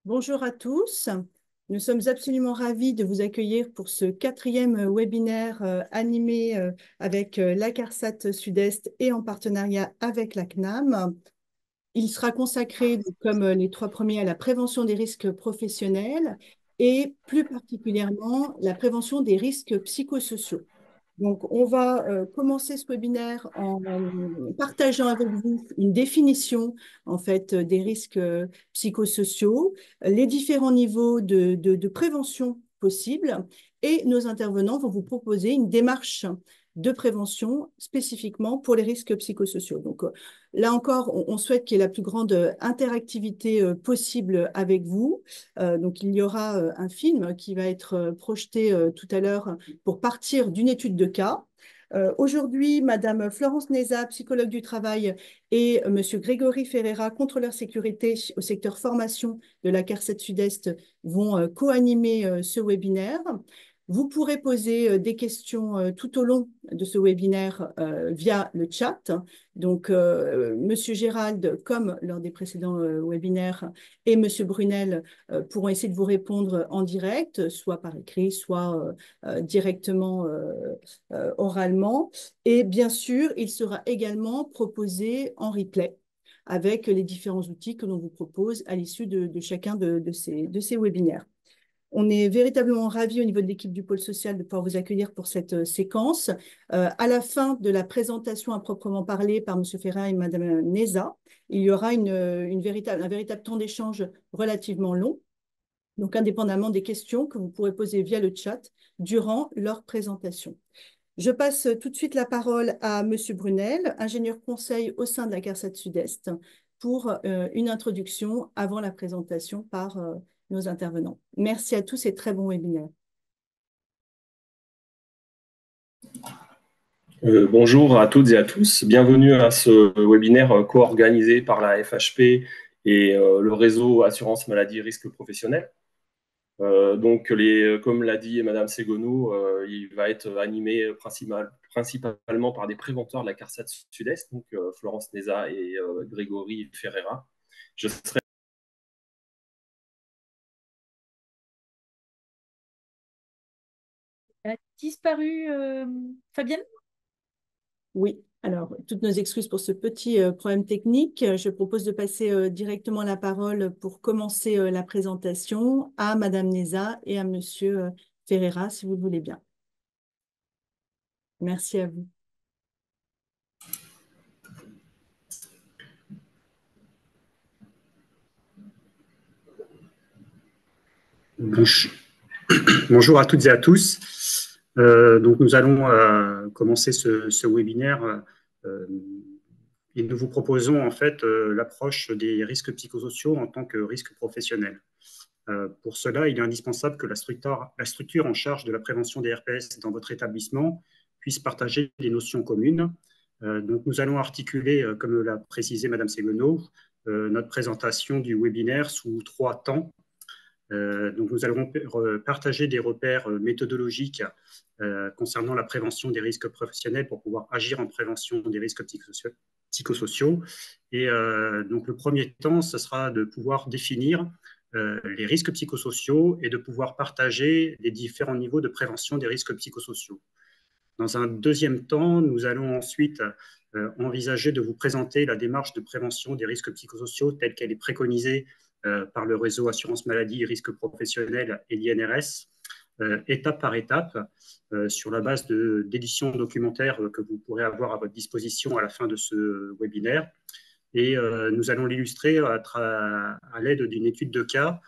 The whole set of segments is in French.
Bonjour à tous. Nous sommes absolument ravis de vous accueillir pour ce quatrième webinaire animé avec la CARSAT Sud-Est et en partenariat avec la CNAM. Il sera consacré, comme les trois premiers, à la prévention des risques professionnels et plus particulièrement la prévention des risques psychosociaux. Donc, on va commencer ce webinaire en partageant avec vous une définition en fait des risques psychosociaux, les différents niveaux de prévention possibles, et nos intervenants vont vous proposer une démarche de prévention spécifiquement pour les risques psychosociaux. Donc, là encore, on souhaite qu'il y ait la plus grande interactivité possible avec vous. Donc, il y aura un film qui va être projeté tout à l'heure pour partir d'une étude de cas. Aujourd'hui, Madame Florence Neza, psychologue du travail, et Monsieur Grégory Ferreira, contrôleur sécurité au secteur formation de la CARSAT Sud-Est, vont co-animer ce webinaire. Vous pourrez poser des questions tout au long de ce webinaire via le chat. Donc, Monsieur Gérald, comme lors des précédents webinaires, et Monsieur Brunel pourront essayer de vous répondre en direct, soit par écrit, soit directement oralement. Et bien sûr, il sera également proposé en replay avec les différents outils que l'on vous propose à l'issue de chacun de ces webinaires. On est véritablement ravis au niveau de l'équipe du pôle social de pouvoir vous accueillir pour cette séquence. À la fin de la présentation à proprement parler par M. Ferrin et Mme Neza, il y aura un véritable temps d'échange relativement long, donc indépendamment des questions que vous pourrez poser via le chat durant leur présentation. Je passe tout de suite la parole à M. Brunel, ingénieur conseil au sein de la CARSAT Sud-Est, pour une introduction avant la présentation par nos intervenants. Merci à tous et très bon webinaire. Bonjour à toutes et à tous. Bienvenue à ce webinaire co-organisé par la FHP et le réseau Assurance Maladie Risque Professionnel. Comme l'a dit Madame Segono, il va être animé principalement par des préventeurs de la CARSAT Sud-Est, donc Florence Neza et Grégory Ferreira. Je serai A disparu, Fabienne? Oui, alors, toutes nos excuses pour ce petit problème technique. Je propose de passer directement la parole pour commencer la présentation à Madame Neza et à Monsieur Ferreira, si vous le voulez bien. Merci à vous. Bonjour à toutes et à tous. Donc nous allons commencer ce webinaire et nous vous proposons en fait l'approche des risques psychosociaux en tant que risque professionnel. Pour cela, il est indispensable que la structure en charge de la prévention des RPS dans votre établissement puisse partager des notions communes. Donc nous allons articuler, comme l'a précisé Madame Séguenot, notre présentation du webinaire sous 3 temps. Donc nous allons partager des repères méthodologiques concernant la prévention des risques professionnels pour pouvoir agir en prévention des risques psychosociaux. Et donc le premier temps, ce sera de pouvoir définir les risques psychosociaux et de pouvoir partager les différents niveaux de prévention des risques psychosociaux. Dans un deuxième temps, nous allons ensuite envisager de vous présenter la démarche de prévention des risques psychosociaux telle qu'elle est préconisée par le réseau Assurance Maladie et Risques Professionnels et l'INRS, étape par étape, sur la base d'éditions documentaires que vous pourrez avoir à votre disposition à la fin de ce webinaire. Et nous allons l'illustrer à l'aide d'une étude de cas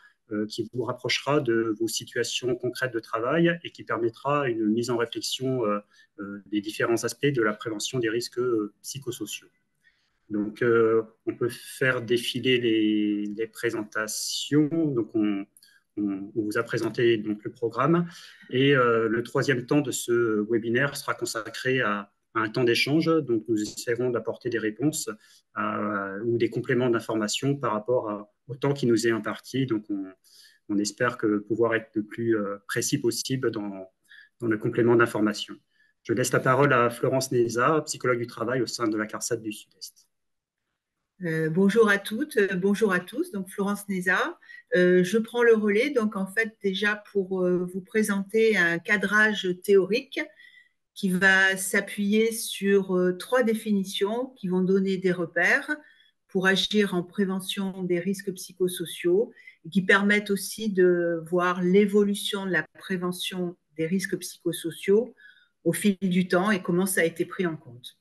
qui vous rapprochera de vos situations concrètes de travail et qui permettra une mise en réflexion des différents aspects de la prévention des risques psychosociaux. Donc, on peut faire défiler les présentations. Donc, on vous a présenté donc, le programme. Et le troisième temps de ce webinaire sera consacré à un temps d'échange. Donc, nous essaierons d'apporter des réponses ou des compléments d'information par rapport au temps qui nous est imparti. Donc, on espère pouvoir être le plus précis possible dans le complément d'information. Je laisse la parole à Florence Neza, psychologue du travail au sein de la CARSAT du Sud-Est. Bonjour à toutes, bonjour à tous. Donc Florence Neza, je prends le relais. Donc en fait déjà pour vous présenter un cadrage théorique qui va s'appuyer sur trois définitions qui vont donner des repères pour agir en prévention des risques psychosociaux et qui permettent aussi de voir l'évolution de la prévention des risques psychosociaux au fil du temps et comment ça a été pris en compte.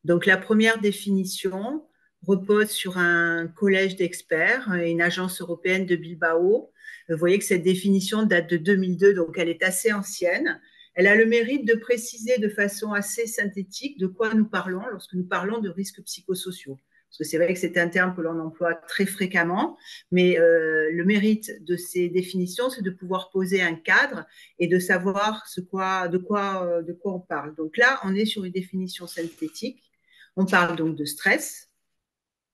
Donc la première définition repose sur un collège d'experts et une agence européenne de Bilbao. Vous voyez que cette définition date de 2002, donc elle est assez ancienne. Elle a le mérite de préciser de façon assez synthétique de quoi nous parlons lorsque nous parlons de risques psychosociaux. Parce que c'est vrai que c'est un terme que l'on emploie très fréquemment, mais le mérite de ces définitions, c'est de pouvoir poser un cadre et de savoir de quoi on parle. Donc là, on est sur une définition synthétique. On parle donc de stress,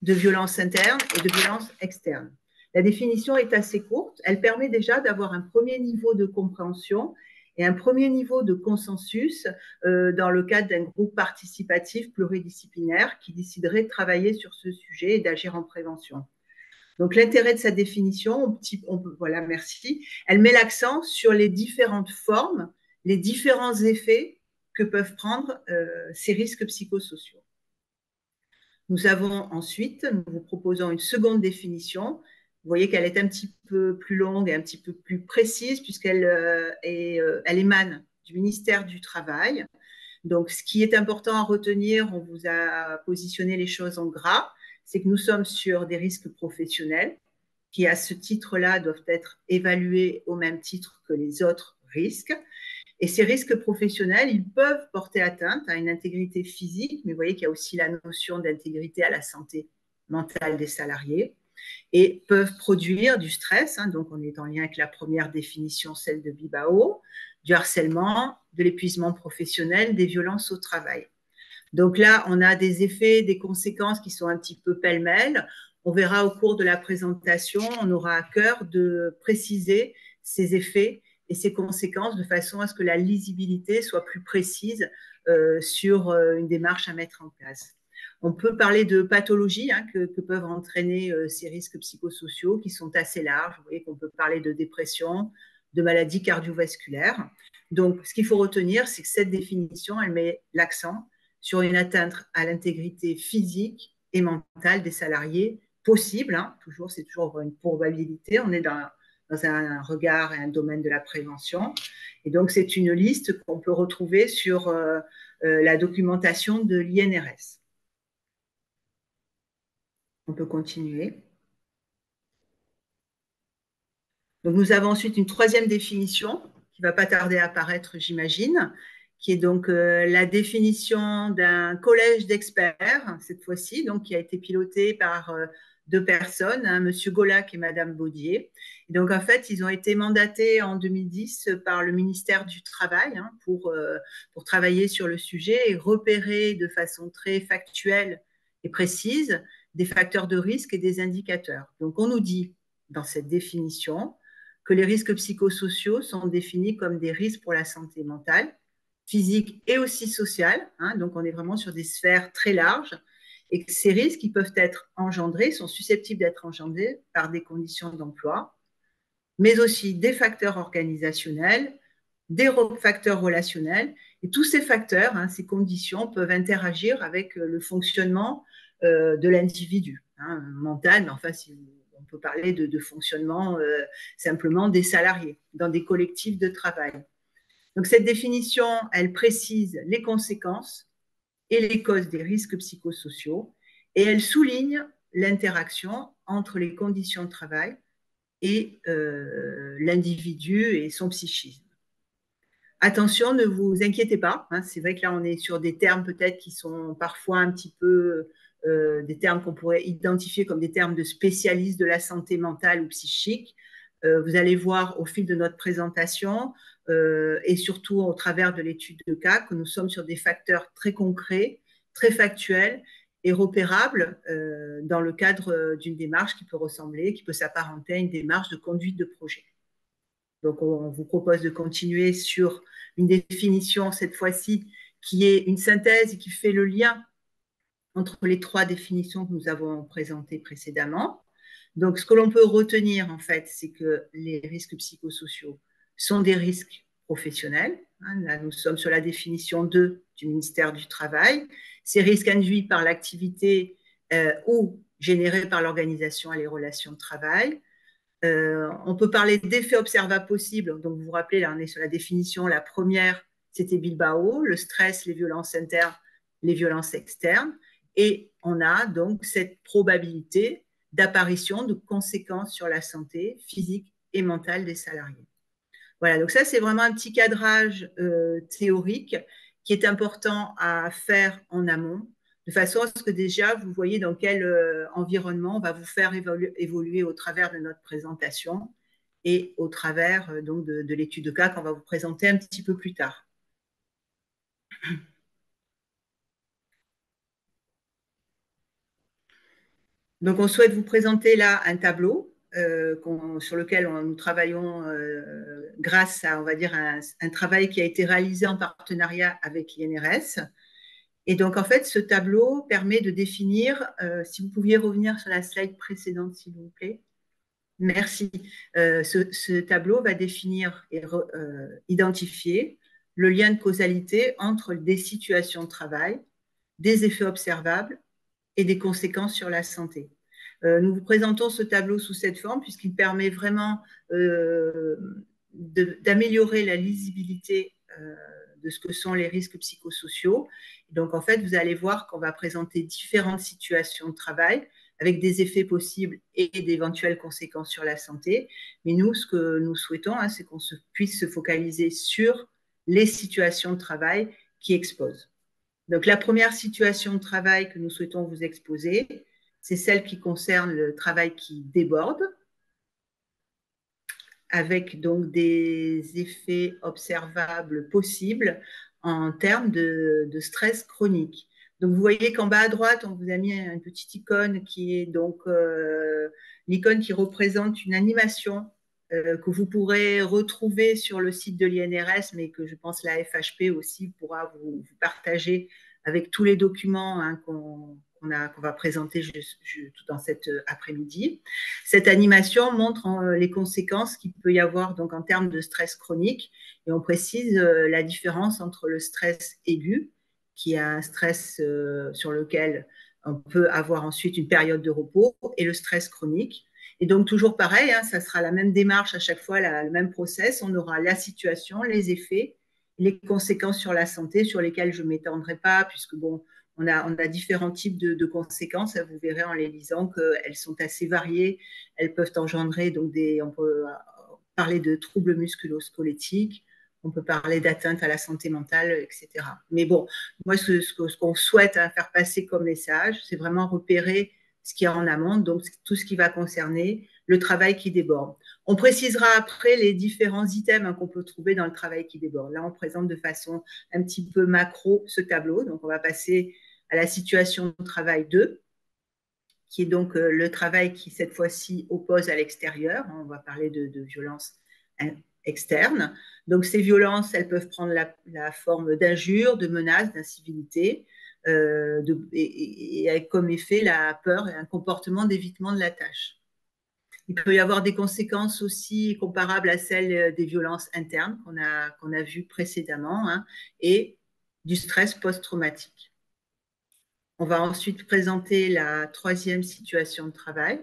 de violence interne et de violence externe. La définition est assez courte. Elle permet déjà d'avoir un premier niveau de compréhension et un premier niveau de consensus dans le cadre d'un groupe participatif pluridisciplinaire qui déciderait de travailler sur ce sujet et d'agir en prévention. Donc, l'intérêt de sa définition, voilà, merci, elle met l'accent sur les différentes formes, les différents effets que peuvent prendre ces risques psychosociaux. Nous avons ensuite, nous vous proposons une seconde définition. Vous voyez qu'elle est un petit peu plus longue et un petit peu plus précise puisqu'elle elle émane du ministère du Travail. Donc, ce qui est important à retenir, on vous a positionné les choses en gras, c'est que nous sommes sur des risques professionnels qui, à ce titre-là, doivent être évalués au même titre que les autres risques. Et ces risques professionnels, ils peuvent porter atteinte à une intégrité physique, mais vous voyez qu'il y a aussi la notion d'intégrité à la santé mentale des salariés, et peuvent produire du stress, donc on est en lien avec la première définition, celle de Bilbao, du harcèlement, de l'épuisement professionnel, des violences au travail. Donc là, on a des effets, des conséquences qui sont un petit peu pêle-mêle. On verra au cours de la présentation, on aura à cœur de préciser ces effets et ses conséquences de façon à ce que la lisibilité soit plus précise sur une démarche à mettre en place. On peut parler de pathologies que peuvent entraîner ces risques psychosociaux qui sont assez larges. Vous voyez qu'on peut parler de dépression, de maladies cardiovasculaires. Donc, ce qu'il faut retenir, c'est que cette définition, elle met l'accent sur une atteinte à l'intégrité physique et mentale des salariés possible. Toujours, c'est toujours une probabilité. On est dans un regard et un domaine de la prévention. Et donc, c'est une liste qu'on peut retrouver sur la documentation de l'INRS. On peut continuer. Donc, nous avons ensuite une troisième définition qui ne va pas tarder à apparaître, j'imagine, qui est donc la définition d'un collège d'experts, cette fois-ci, donc qui a été piloté par deux personnes, Monsieur Golac et Madame Baudier. Et donc, en fait, ils ont été mandatés en 2010 par le ministère du Travail pour travailler sur le sujet et repérer de façon très factuelle et précise des facteurs de risque et des indicateurs. Donc, on nous dit dans cette définition que les risques psychosociaux sont définis comme des risques pour la santé mentale, physique et aussi sociale. Donc, on est vraiment sur des sphères très larges et que ces risques qui peuvent être engendrés, sont susceptibles d'être engendrés par des conditions d'emploi, mais aussi des facteurs organisationnels, des facteurs relationnels. Et tous ces facteurs, ces conditions peuvent interagir avec le fonctionnement de l'individu mental, mais enfin, on peut parler de fonctionnement simplement des salariés dans des collectifs de travail. Donc, cette définition, elle précise les conséquences et les causes des risques psychosociaux et elle souligne l'interaction entre les conditions de travail et l'individu et son psychisme. Attention, ne vous inquiétez pas. C'est vrai que là, on est sur des termes peut-être qui sont parfois un petit peu des termes qu'on pourrait identifier comme des termes de spécialistes de la santé mentale ou psychique. Vous allez voir au fil de notre présentation et surtout au travers de l'étude de cas que nous sommes sur des facteurs très concrets, très factuels et repérables dans le cadre d'une démarche qui peut s'apparenter à une démarche de conduite de projet. Donc, on vous propose de continuer sur une définition, cette fois-ci, qui est une synthèse et qui fait le lien entre les 3 définitions que nous avons présentées précédemment. Donc, ce que l'on peut retenir, en fait, c'est que les risques psychosociaux sont des risques professionnels. Là, nous sommes sur la définition 2 du ministère du Travail. Ces risques induits par l'activité ou générés par l'organisation et les relations de travail. On peut parler d'effets observables possibles. Donc, vous vous rappelez, là, on est sur la définition. La première, c'était Bilbao, le stress, les violences internes, les violences externes. Et on a donc cette probabilité d'apparition de conséquences sur la santé physique et mentale des salariés. Voilà, donc ça, c'est vraiment un petit cadrage théorique qui est important à faire en amont, de façon à ce que déjà, vous voyez dans quel environnement on va vous faire évoluer au travers de notre présentation et au travers donc de l'étude de cas qu'on va vous présenter un petit peu plus tard. Donc, on souhaite vous présenter là un tableau sur lequel nous travaillons grâce à, on va dire, un travail qui a été réalisé en partenariat avec l'INRS. Et donc, en fait, ce tableau permet de définir, si vous pouviez revenir sur la slide précédente, s'il vous plaît. Merci. Ce tableau va définir et identifier le lien de causalité entre des situations de travail, des effets observables et des conséquences sur la santé. Nous vous présentons ce tableau sous cette forme puisqu'il permet vraiment d'améliorer la lisibilité de ce que sont les risques psychosociaux. Donc, en fait, vous allez voir qu'on va présenter différentes situations de travail avec des effets possibles et d'éventuelles conséquences sur la santé. Mais nous, ce que nous souhaitons, c'est qu'on puisse se focaliser sur les situations de travail qui exposent. Donc, la première situation de travail que nous souhaitons vous exposer, c'est celle qui concerne le travail qui déborde, avec donc des effets observables possibles en termes de stress chronique. Donc, vous voyez qu'en bas à droite, on vous a mis une petite icône qui est donc l'icône qui représente une animation que vous pourrez retrouver sur le site de l'INRS, mais que je pense la FHP aussi pourra vous partager avec tous les documents qu'on va présenter tout dans cet après-midi. Cette animation montre les conséquences qu'il peut y avoir donc, en termes de stress chronique, et on précise la différence entre le stress aigu, qui est un stress sur lequel on peut avoir ensuite une période de repos, et le stress chronique. Et donc, toujours pareil, ça sera la même démarche à chaque fois, le même process. On aura la situation, les effets, les conséquences sur la santé, sur lesquelles je ne m'étendrai pas, puisque bon, on a différents types de conséquences. Vous verrez en les lisant qu'elles sont assez variées. Elles peuvent engendrer, donc on peut parler de troubles musculo-squelettiques, on peut parler d'atteinte à la santé mentale, etc. Mais bon, moi, ce qu'on souhaite faire passer comme message, c'est vraiment repérer ce qu'il y a en amont, donc tout ce qui va concerner le travail qui déborde. On précisera après les différents items qu'on peut trouver dans le travail qui déborde. Là, on présente de façon un petit peu macro ce tableau. Donc, on va passer à la situation de travail 2, qui est donc le travail qui, cette fois-ci, oppose à l'extérieur. On va parler de violences externes. Donc, ces violences, elles peuvent prendre la forme d'injures, de menaces, d'incivilité, et avec comme effet la peur et un comportement d'évitement de la tâche. Il peut y avoir des conséquences aussi comparables à celles des violences internes qu'on a vues précédemment et du stress post-traumatique. On va ensuite présenter la troisième situation de travail.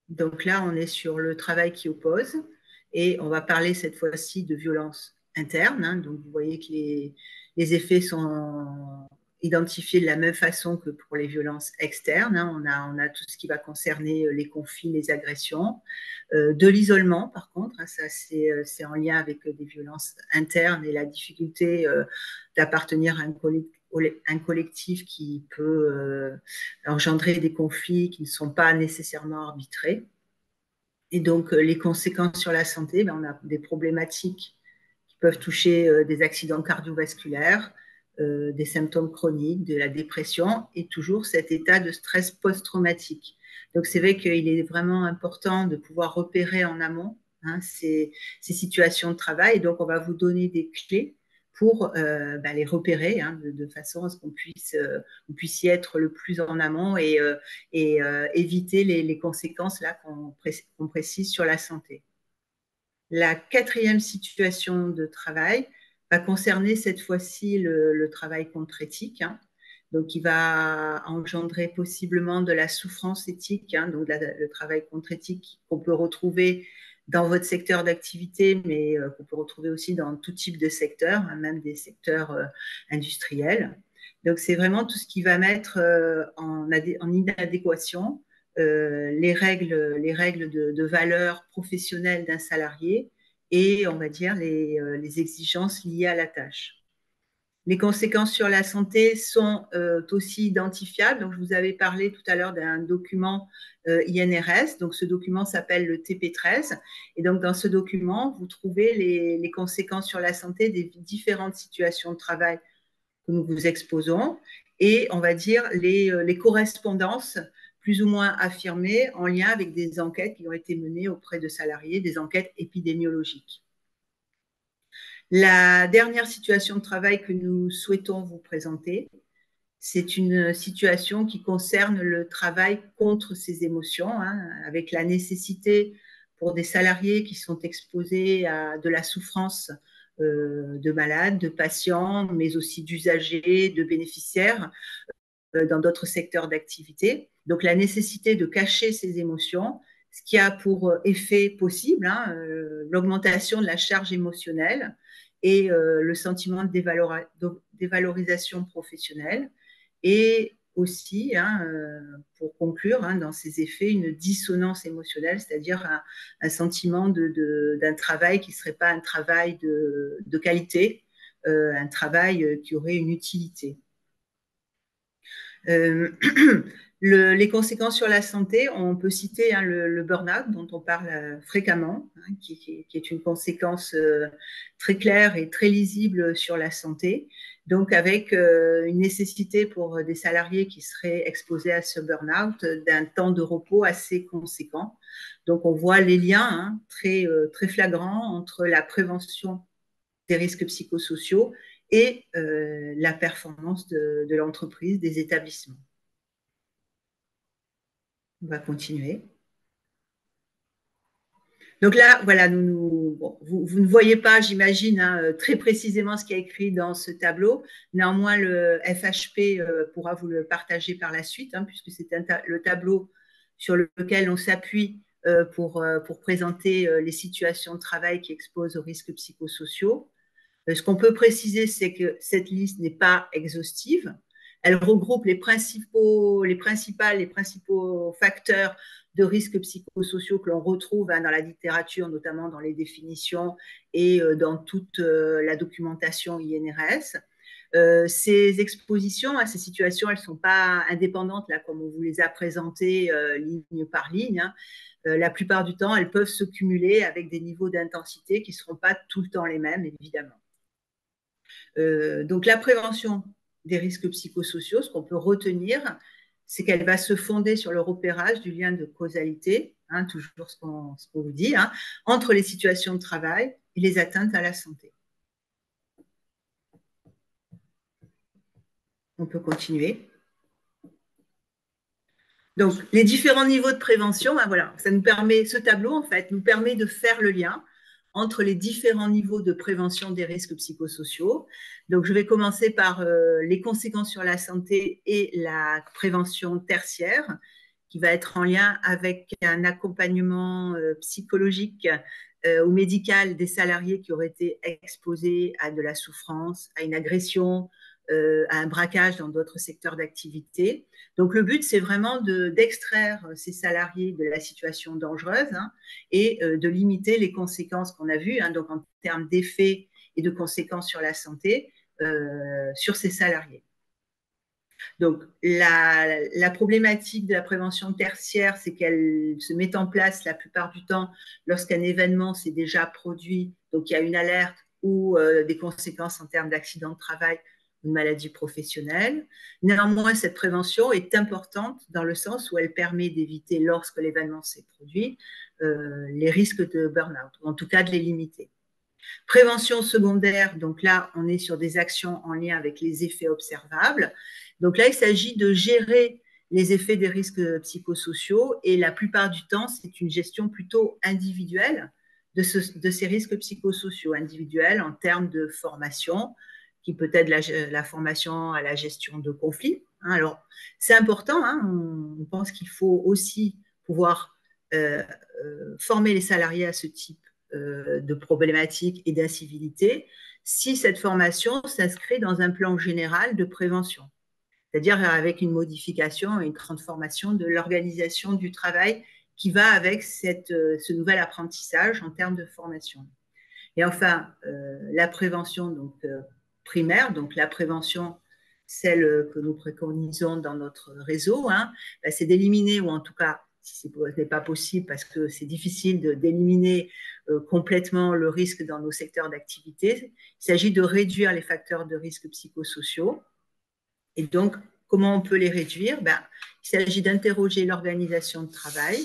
Donc là, on est sur le travail qui oppose et on va parler cette fois-ci de violences internes. Donc vous voyez que les effets sont identifiés de la même façon que pour les violences externes. On a tout ce qui va concerner les conflits, les agressions. De l'isolement, par contre, ça c'est en lien avec des violences internes et la difficulté d'appartenir à un collectif qui peut engendrer des conflits qui ne sont pas nécessairement arbitrés. Et donc, les conséquences sur la santé, on a des problématiques qui peuvent toucher des accidents cardiovasculaires, des symptômes chroniques, de la dépression et toujours cet état de stress post-traumatique. Donc, c'est vrai qu'il est vraiment important de pouvoir repérer en amont ces situations de travail. Et donc, on va vous donner des clés pour les repérer de façon à ce qu'on puisse y être le plus en amont et éviter les conséquences là qu'on précise sur la santé. La quatrième situation de travail va concerner cette fois-ci le travail contre éthique, donc qui va engendrer possiblement de la souffrance éthique, donc le travail contre éthique qu'on peut retrouver dans votre secteur d'activité, mais qu'on peut retrouver aussi dans tout type de secteur, même des secteurs industriels. Donc, c'est vraiment tout ce qui va mettre en inadéquation les règles de valeur professionnelle d'un salarié et, on va dire, les exigences liées à la tâche. Les conséquences sur la santé sont aussi identifiables. Donc, je vous avais parlé tout à l'heure d'un document INRS. Donc, ce document s'appelle le TP13. Et donc, dans ce document, vous trouvez les conséquences sur la santé des différentes situations de travail que nous vous exposons et, on va dire, les correspondances plus ou moins affirmées en lien avec des enquêtes qui ont été menées auprès de salariés, des enquêtes épidémiologiques. La dernière situation de travail que nous souhaitons vous présenter, c'est une situation qui concerne le travail contre ses émotions, avec la nécessité pour des salariés qui sont exposés à de la souffrance de malades, de patients, mais aussi d'usagers, de bénéficiaires dans d'autres secteurs d'activité. Donc, la nécessité de cacher ses émotions, ce qui a pour effet possible l'augmentation de la charge émotionnelle et le sentiment de dévalorisation professionnelle et aussi, pour conclure, dans ces effets, une dissonance émotionnelle, c'est-à-dire un sentiment d'un travail qui ne serait pas un travail de qualité, un travail qui aurait une utilité. Les conséquences sur la santé, on peut citer le burn-out dont on parle fréquemment, qui est une conséquence très claire et très lisible sur la santé. Donc, avec une nécessité pour des salariés qui seraient exposés à ce burn-out d'un temps de repos assez conséquent. Donc, on voit les liens très flagrants entre la prévention des risques psychosociaux et la performance de l'entreprise, des établissements. On va continuer. Donc là, voilà, vous ne voyez pas, j'imagine, très précisément ce qui est écrit dans ce tableau. Néanmoins, le FHP pourra vous le partager par la suite, puisque c'est le tableau sur lequel on s'appuie pour présenter les situations de travail qui exposent aux risques psychosociaux. Ce qu'on peut préciser, c'est que cette liste n'est pas exhaustive. Elle regroupe les principaux facteurs de risques psychosociaux que l'on retrouve dans la littérature, notamment dans les définitions et dans toute la documentation INRS. Ces expositions, ces situations, elles ne sont pas indépendantes, là, comme on vous les a présentées ligne par ligne. La plupart du temps, elles peuvent se cumuler avec des niveaux d'intensité qui ne seront pas tout le temps les mêmes, évidemment. Donc, la prévention des risques psychosociaux, ce qu'on peut retenir, c'est qu'elle va se fonder sur le repérage du lien de causalité, toujours ce qu'on vous dit, entre les situations de travail et les atteintes à la santé. On peut continuer. Donc, les différents niveaux de prévention, voilà, ça nous permet, ce tableau, en fait, nous permet de faire le lien entre les différents niveaux de prévention des risques psychosociaux. Donc, je vais commencer par les conséquences sur la santé et la prévention tertiaire, qui va être en lien avec un accompagnement psychologique ou médical des salariés qui auraient été exposés à de la souffrance, à une agression, à un braquage dans d'autres secteurs d'activité. Donc, le but, c'est vraiment d'extraire ces salariés de la situation dangereuse et de limiter les conséquences qu'on a vues, donc en termes d'effets et de conséquences sur la santé, sur ces salariés. Donc, la problématique de la prévention tertiaire, c'est qu'elle se met en place la plupart du temps lorsqu'un événement s'est déjà produit, donc il y a une alerte ou des conséquences en termes d'accident de travail, une maladie professionnelle. Néanmoins, cette prévention est importante dans le sens où elle permet d'éviter, lorsque l'événement s'est produit, les risques de burn-out, ou en tout cas de les limiter. Prévention secondaire, donc là, on est sur des actions en lien avec les effets observables. Donc là, il s'agit de gérer les effets des risques psychosociaux et la plupart du temps, c'est une gestion plutôt individuelle de ces risques psychosociaux, individuels en termes de formation, qui peut être la formation à la gestion de conflits. Alors, c'est important, on pense qu'il faut aussi pouvoir former les salariés à ce type de problématiques et d'incivilité si cette formation s'inscrit dans un plan général de prévention, c'est-à-dire avec une modification et une transformation de l'organisation du travail qui va avec ce nouvel apprentissage en termes de formation. Et enfin, la prévention primaire, donc la prévention, celle que nous préconisons dans notre réseau, c'est d'éliminer, ou en tout cas, si ce n'est pas possible parce que c'est difficile d'éliminer complètement le risque dans nos secteurs d'activité, il s'agit de réduire les facteurs de risque psychosociaux. Et donc, comment on peut les réduire? Il s'agit d'interroger l'organisation de travail,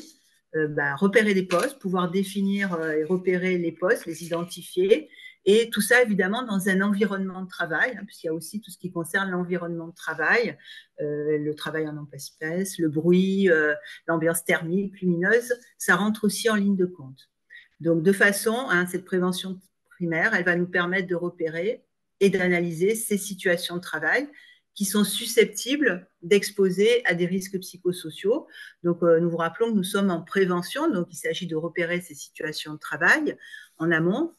repérer des postes, pouvoir définir et repérer les postes, les identifier, et tout ça évidemment dans un environnement de travail, puisqu'il y a aussi tout ce qui concerne l'environnement de travail, le travail en open space, le bruit, l'ambiance thermique, lumineuse, ça rentre aussi en ligne de compte. Donc de façon, cette prévention primaire, elle va nous permettre de repérer et d'analyser ces situations de travail qui sont susceptibles d'exposer à des risques psychosociaux. Donc, nous vous rappelons que nous sommes en prévention, donc il s'agit de repérer ces situations de travail en amont,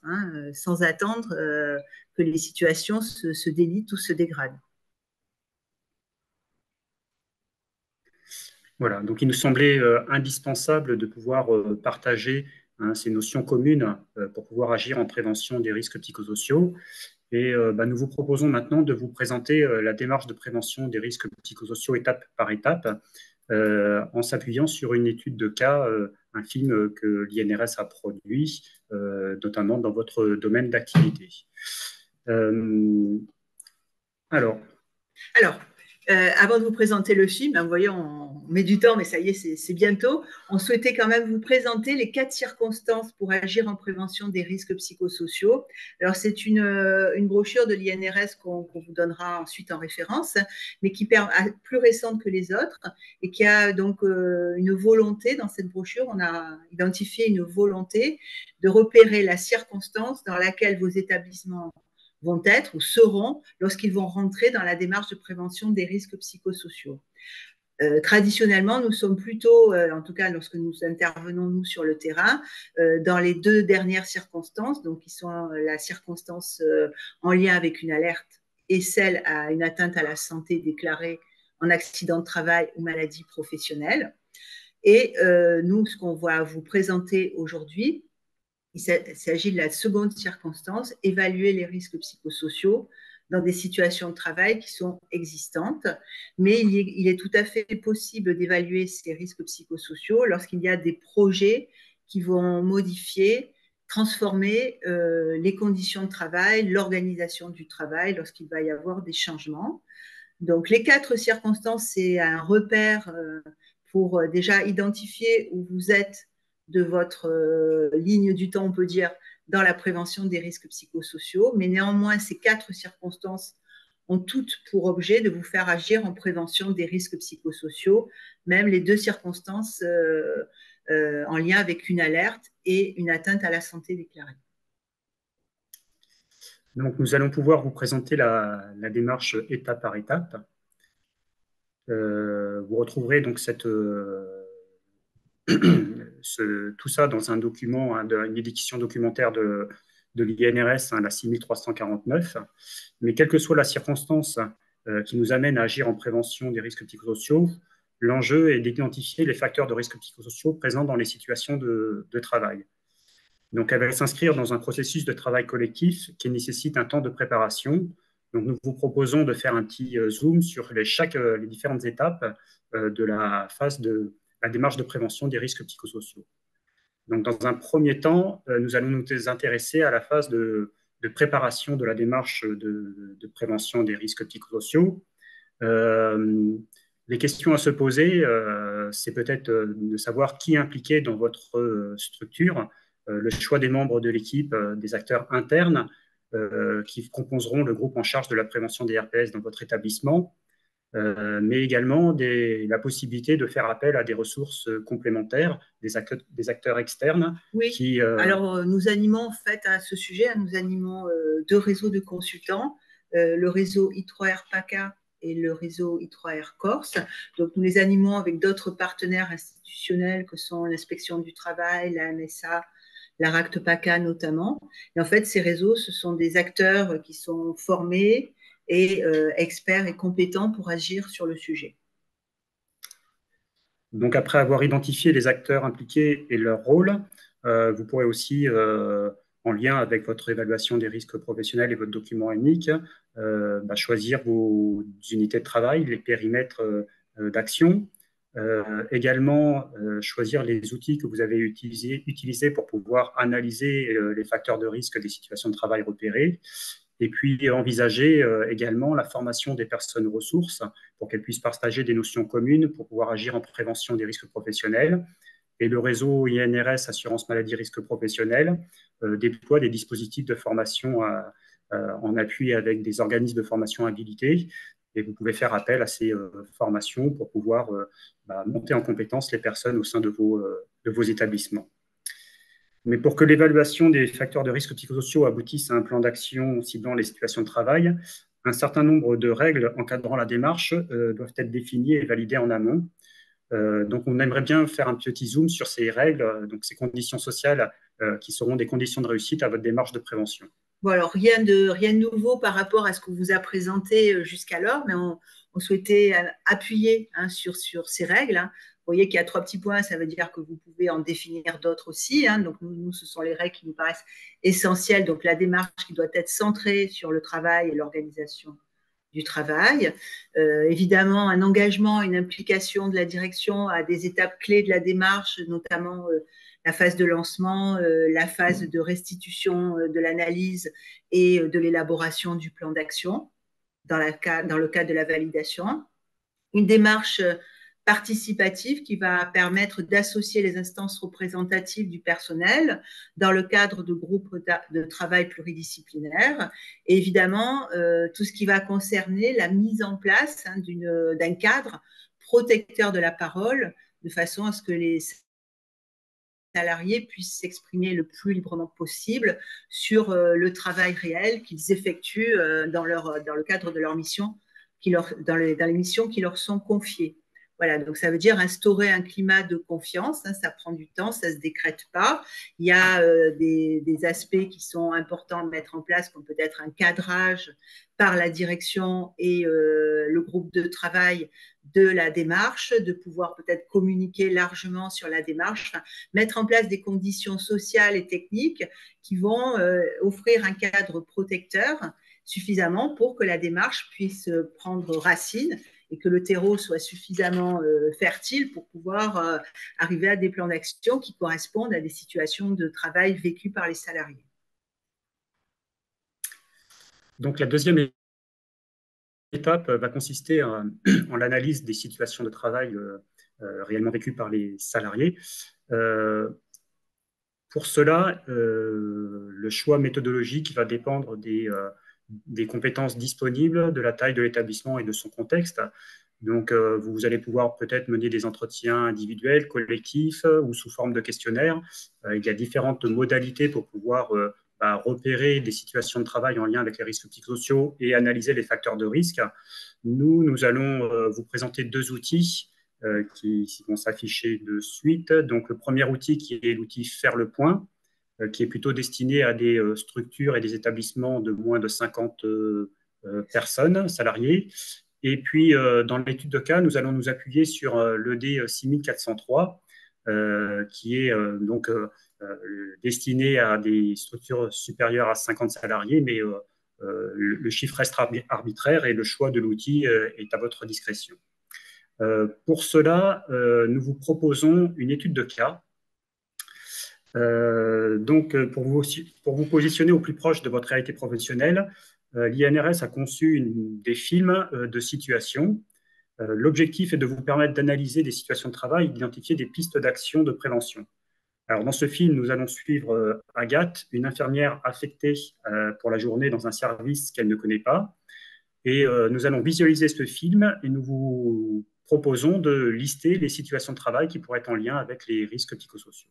sans attendre que les situations se délitent ou se dégradent. Voilà, donc il nous semblait indispensable de pouvoir partager ces notions communes pour pouvoir agir en prévention des risques psychosociaux. Et nous vous proposons maintenant de vous présenter la démarche de prévention des risques psychosociaux étape par étape, en s'appuyant sur une étude de cas, un film que l'INRS a produit, notamment dans votre domaine d'activité. Alors, avant de vous présenter le film, vous voyez, on met du temps, mais ça y est, c'est bientôt. On souhaitait quand même vous présenter les 4 circonstances pour agir en prévention des risques psychosociaux. Alors, c'est une brochure de l'INRS qu'on vous donnera ensuite en référence, mais qui est plus récente que les autres et qui a donc une volonté, dans cette brochure, on a identifié une volonté de repérer la circonstance dans laquelle vos établissements vont être ou seront lorsqu'ils vont rentrer dans la démarche de prévention des risques psychosociaux. Traditionnellement, nous sommes plutôt, en tout cas lorsque nous intervenons nous sur le terrain, dans les 2 dernières circonstances, donc qui sont la circonstance en lien avec une alerte et celle à une atteinte à la santé déclarée en accident de travail ou maladie professionnelle. Et nous, ce qu'on va vous présenter aujourd'hui, il s'agit de la seconde circonstance, évaluer les risques psychosociaux dans des situations de travail qui sont existantes. Mais il est tout à fait possible d'évaluer ces risques psychosociaux lorsqu'il y a des projets qui vont modifier, transformer les conditions de travail, l'organisation du travail, lorsqu'il va y avoir des changements. Donc, les 4 circonstances, c'est un repère pour déjà identifier où vous êtes de votre ligne du temps, on peut dire, dans la prévention des risques psychosociaux. Mais néanmoins, ces 4 circonstances ont toutes pour objet de vous faire agir en prévention des risques psychosociaux, même les 2 circonstances en lien avec une alerte et une atteinte à la santé déclarée. Donc, nous allons pouvoir vous présenter la démarche étape par étape. Vous retrouverez donc tout ça dans un document, une édition documentaire de l'INRS, la 6349. Mais quelle que soit la circonstance qui nous amène à agir en prévention des risques psychosociaux, l'enjeu est d'identifier les facteurs de risques psychosociaux présents dans les situations de travail. Donc, elle va s'inscrire dans un processus de travail collectif qui nécessite un temps de préparation. Donc, nous vous proposons de faire un petit zoom sur les différentes étapes de la phase de la démarche de prévention des risques psychosociaux. Donc, dans un premier temps, nous allons nous intéresser à la phase de préparation de la démarche de prévention des risques psychosociaux. Les questions à se poser, c'est peut-être de savoir qui est impliqué dans votre structure le choix des membres de l'équipe, des acteurs internes qui composeront le groupe en charge de la prévention des RPS dans votre établissement, mais également la possibilité de faire appel à des ressources complémentaires, des acteurs externes. Oui, alors nous animons en fait à ce sujet, nous animons deux réseaux de consultants, le réseau I3R PACA et le réseau I3R Corse. Donc nous les animons avec d'autres partenaires institutionnels que sont l'inspection du travail, la MSA, la RACT PACA notamment. Et en fait, ces réseaux, ce sont des acteurs qui sont formés et experts et compétents pour agir sur le sujet. Donc, après avoir identifié les acteurs impliqués et leur rôle, vous pourrez aussi, en lien avec votre évaluation des risques professionnels et votre document unique, choisir vos unités de travail, les périmètres d'action. Également, choisir les outils que vous avez utilisés pour pouvoir analyser les facteurs de risque des situations de travail repérées. Et puis envisager également la formation des personnes ressources pour qu'elles puissent partager des notions communes pour pouvoir agir en prévention des risques professionnels. Et le réseau INRS Assurance Maladie Risques Professionnels déploie des dispositifs de formation en appui avec des organismes de formation habilités. Et vous pouvez faire appel à ces formations pour pouvoir monter en compétence les personnes au sein de vos établissements. Mais pour que l'évaluation des facteurs de risque psychosociaux aboutisse à un plan d'action ciblant les situations de travail, un certain nombre de règles encadrant la démarche doivent être définies et validées en amont. Donc, on aimerait bien faire un petit zoom sur ces règles, donc ces conditions sociales qui seront des conditions de réussite à votre démarche de prévention. Bon, alors rien de nouveau par rapport à ce qu'on vous a présenté jusqu'alors, mais on souhaitait appuyer sur ces règles. Vous voyez qu'il y a 3 petits points, ça veut dire que vous pouvez en définir d'autres aussi. Donc, nous, ce sont les règles qui nous paraissent essentielles. Donc, la démarche qui doit être centrée sur le travail et l'organisation du travail. Évidemment, un engagement, une implication de la direction à des étapes clés de la démarche, notamment la phase de lancement, la phase de restitution de l'analyse et de l'élaboration du plan d'action dans le cadre de la validation. Une démarche participative qui va permettre d'associer les instances représentatives du personnel dans le cadre de groupes de travail pluridisciplinaires et évidemment tout ce qui va concerner la mise en place d'un cadre protecteur de la parole de façon à ce que les salariés puissent s'exprimer le plus librement possible sur le travail réel qu'ils effectuent dans le cadre de leur mission, dans les missions qui leur sont confiées. Voilà, donc ça veut dire instaurer un climat de confiance, ça prend du temps, ça ne se décrète pas. Il y a des aspects qui sont importants à mettre en place, comme peut-être un cadrage par la direction et le groupe de travail de la démarche, de pouvoir peut-être communiquer largement sur la démarche, mettre en place des conditions sociales et techniques qui vont offrir un cadre protecteur suffisamment pour que la démarche puisse prendre racine et que le terreau soit suffisamment fertile pour pouvoir arriver à des plans d'action qui correspondent à des situations de travail vécues par les salariés. Donc, la deuxième étape va consister en l'analyse des situations de travail réellement vécues par les salariés. Pour cela, le choix méthodologique va dépendre des compétences disponibles, de la taille de l'établissement et de son contexte. Donc, vous allez pouvoir peut-être mener des entretiens individuels, collectifs ou sous forme de questionnaires. Il y a différentes modalités pour pouvoir repérer des situations de travail en lien avec les risques psychosociaux et analyser les facteurs de risque. Nous allons vous présenter 2 outils qui vont s'afficher de suite. Donc, le premier outil qui est l'outil Faire le point, qui est plutôt destiné à des structures et des établissements de moins de 50 personnes, salariés. Et puis, dans l'étude de cas, nous allons nous appuyer sur l'ED 6403, qui est destiné à des structures supérieures à 50 salariés, mais le chiffre reste arbitraire et le choix de l'outil est à votre discrétion. Pour cela, nous vous proposons une étude de cas. Donc, pour vous positionner au plus proche de votre réalité professionnelle, l'INRS a conçu des films de situation. L'objectif est de vous permettre d'analyser des situations de travail et d'identifier des pistes d'action de prévention. Alors, dans ce film, nous allons suivre Agathe, une infirmière affectée pour la journée dans un service qu'elle ne connaît pas. Et nous allons visualiser ce film et nous vous proposons de lister les situations de travail qui pourraient être en lien avec les risques psychosociaux.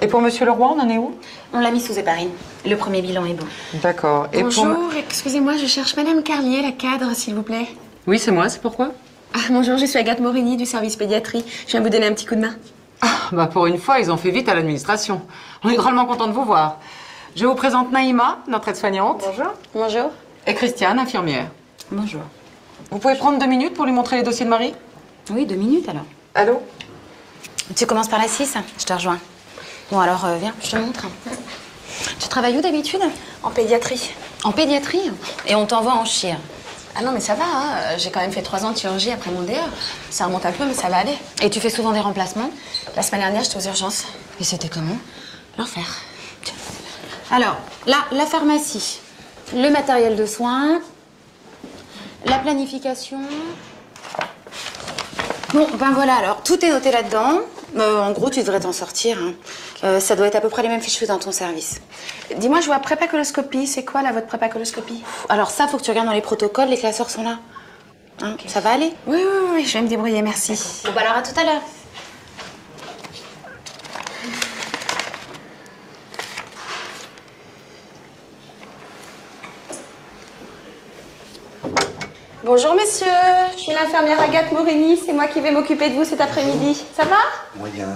Et pour Monsieur Leroy, on en est où? On l'a mis sous héparine. Le premier bilan est bon. D'accord. Et Bonjour, excusez-moi, je cherche Madame Carlier, la cadre, s'il vous plaît. Oui, c'est moi, c'est pourquoi? Ah, bonjour, je suis Agathe Morini du service pédiatrie. Je viens vous donner un petit coup de main. Ah, bah pour une fois, ils ont fait vite à l'administration. On est drôlement contents de vous voir. Je vous présente Naïma, notre aide-soignante. Bonjour. Bonjour. Et Christiane, infirmière. Bonjour. Vous pouvez prendre 2 minutes pour lui montrer les dossiers de Marie? Oui, 2 minutes alors. Allô? Tu commences par la 6, je te rejoins. Bon alors, viens, je te montre. Tu travailles où d'habitude? En pédiatrie. En pédiatrie? Et on t'envoie en chir. Ah non, mais ça va, hein. J'ai quand même fait 3 ans de chirurgie après mon DE. Ça remonte un peu, mais ça va aller. Et tu fais souvent des remplacements? La semaine dernière, j'étais aux urgences. Et c'était comment? L'enfer. Alors, là, la pharmacie, le matériel de soins, la planification. Bon, ben voilà, alors, tout est noté là-dedans. En gros, tu devrais t'en sortir. Hein. Ça doit être à peu près les mêmes fiches que dans ton service. Dis-moi, je vois prépa-coloscopie. C'est quoi, là, votre prépa-coloscopie? Alors ça, faut que tu regardes dans les protocoles. Les classeurs sont là. Hein, okay. Ça va aller? Oui, je vais me débrouiller, merci. Bon, bah alors, à tout à l'heure. Bonjour, messieurs. Je suis l'infirmière Agathe Morini. C'est moi qui vais m'occuper de vous cet après-midi. Ça va? Moyen.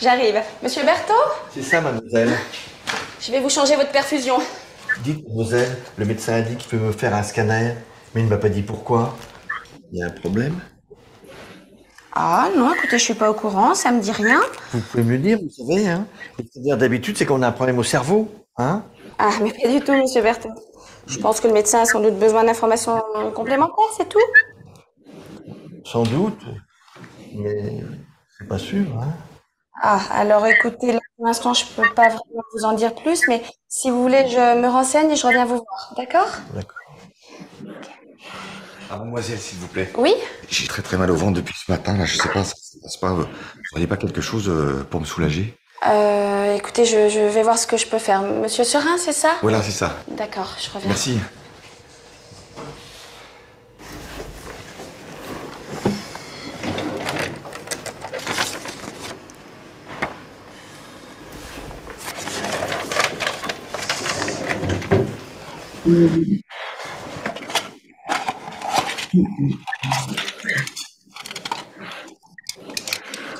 J'arrive. Monsieur Berthaud? C'est ça, mademoiselle. Je vais vous changer votre perfusion. Dites, mademoiselle, le médecin a dit qu'il peut me faire un scanner, mais il ne m'a pas dit pourquoi. Il y a un problème? Ah non, écoutez, je suis pas au courant, ça me dit rien. Vous pouvez me le dire, vous savez, hein? C'est-à-dire, d'habitude, c'est qu'on a un problème au cerveau, hein? Ah, mais pas du tout, monsieur Berthaud. Je pense que le médecin a sans doute besoin d'informations complémentaires, c'est tout. Sans doute, mais c'est pas sûr, hein? Ah, alors écoutez, là, pour l'instant, je peux pas vraiment vous en dire plus, mais si vous voulez, je me renseigne et je reviens vous voir, d'accord? D'accord. Ah, mademoiselle, s'il vous plaît. Oui? J'ai très très mal au ventre depuis ce matin, là, je sais pas, c'est pas, vous n'auriez pas quelque chose pour me soulager? Écoutez, je vais voir ce que je peux faire. Monsieur Serin, c'est ça? Voilà, c'est ça. D'accord, je reviens. Merci.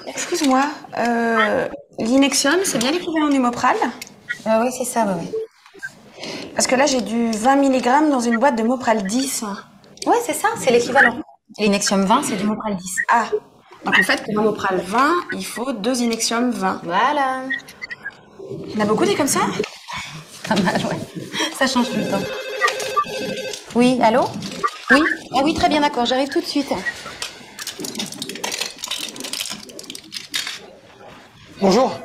Excuse-moi, l'Inexium, c'est bien l'équivalent du Mopral? Oui, c'est ça, oui. Parce que là, j'ai du 20 mg dans une boîte de Mopral 10. Oui, c'est ça, c'est l'équivalent. L'Inexium 20, c'est du Mopral 10. Ah, donc en fait, pour un Mopral 20, il faut 2 Inexium 20. Voilà. Il y en a beaucoup des comme ça? Pas mal, ouais. Ça change tout le temps. Oui, allô? Oui? Ah oui, très bien, d'accord, j'arrive tout de suite. Bonjour.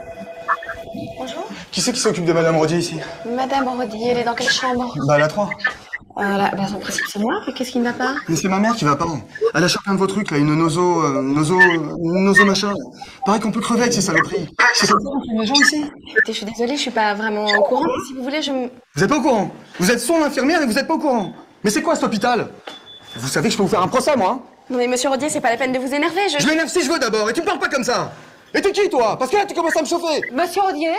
Bonjour. Qui c'est qui s'occupe de Madame Rodier ici? Madame Rodier, elle est dans quelle chambre? Bah, la 3. Bah, en principe, c'est moi. Qu'est-ce qui ne va pas? Mais c'est ma mère qui va pas. Elle a chopé un de vos trucs, là, une nozo machin. Pareil qu'on peut crever avec ces saloperies. C'est comme ça qu'on fait les gens ici. Écoutez, je suis désolée, je suis pas vraiment au courant. Mais si vous voulez, Vous êtes pas au courant? Vous êtes son infirmière et vous êtes pas au courant? Mais c'est quoi cet hôpital? Vous savez que je peux vous faire un procès, moi, hein? Non mais monsieur Rodier, c'est pas la peine de vous énerver, Je m'énerve si je veux d'abord, et tu me parles pas comme ça! Et t'es qui, toi? Parce que là, tu commences à me chauffer! Monsieur Rodier?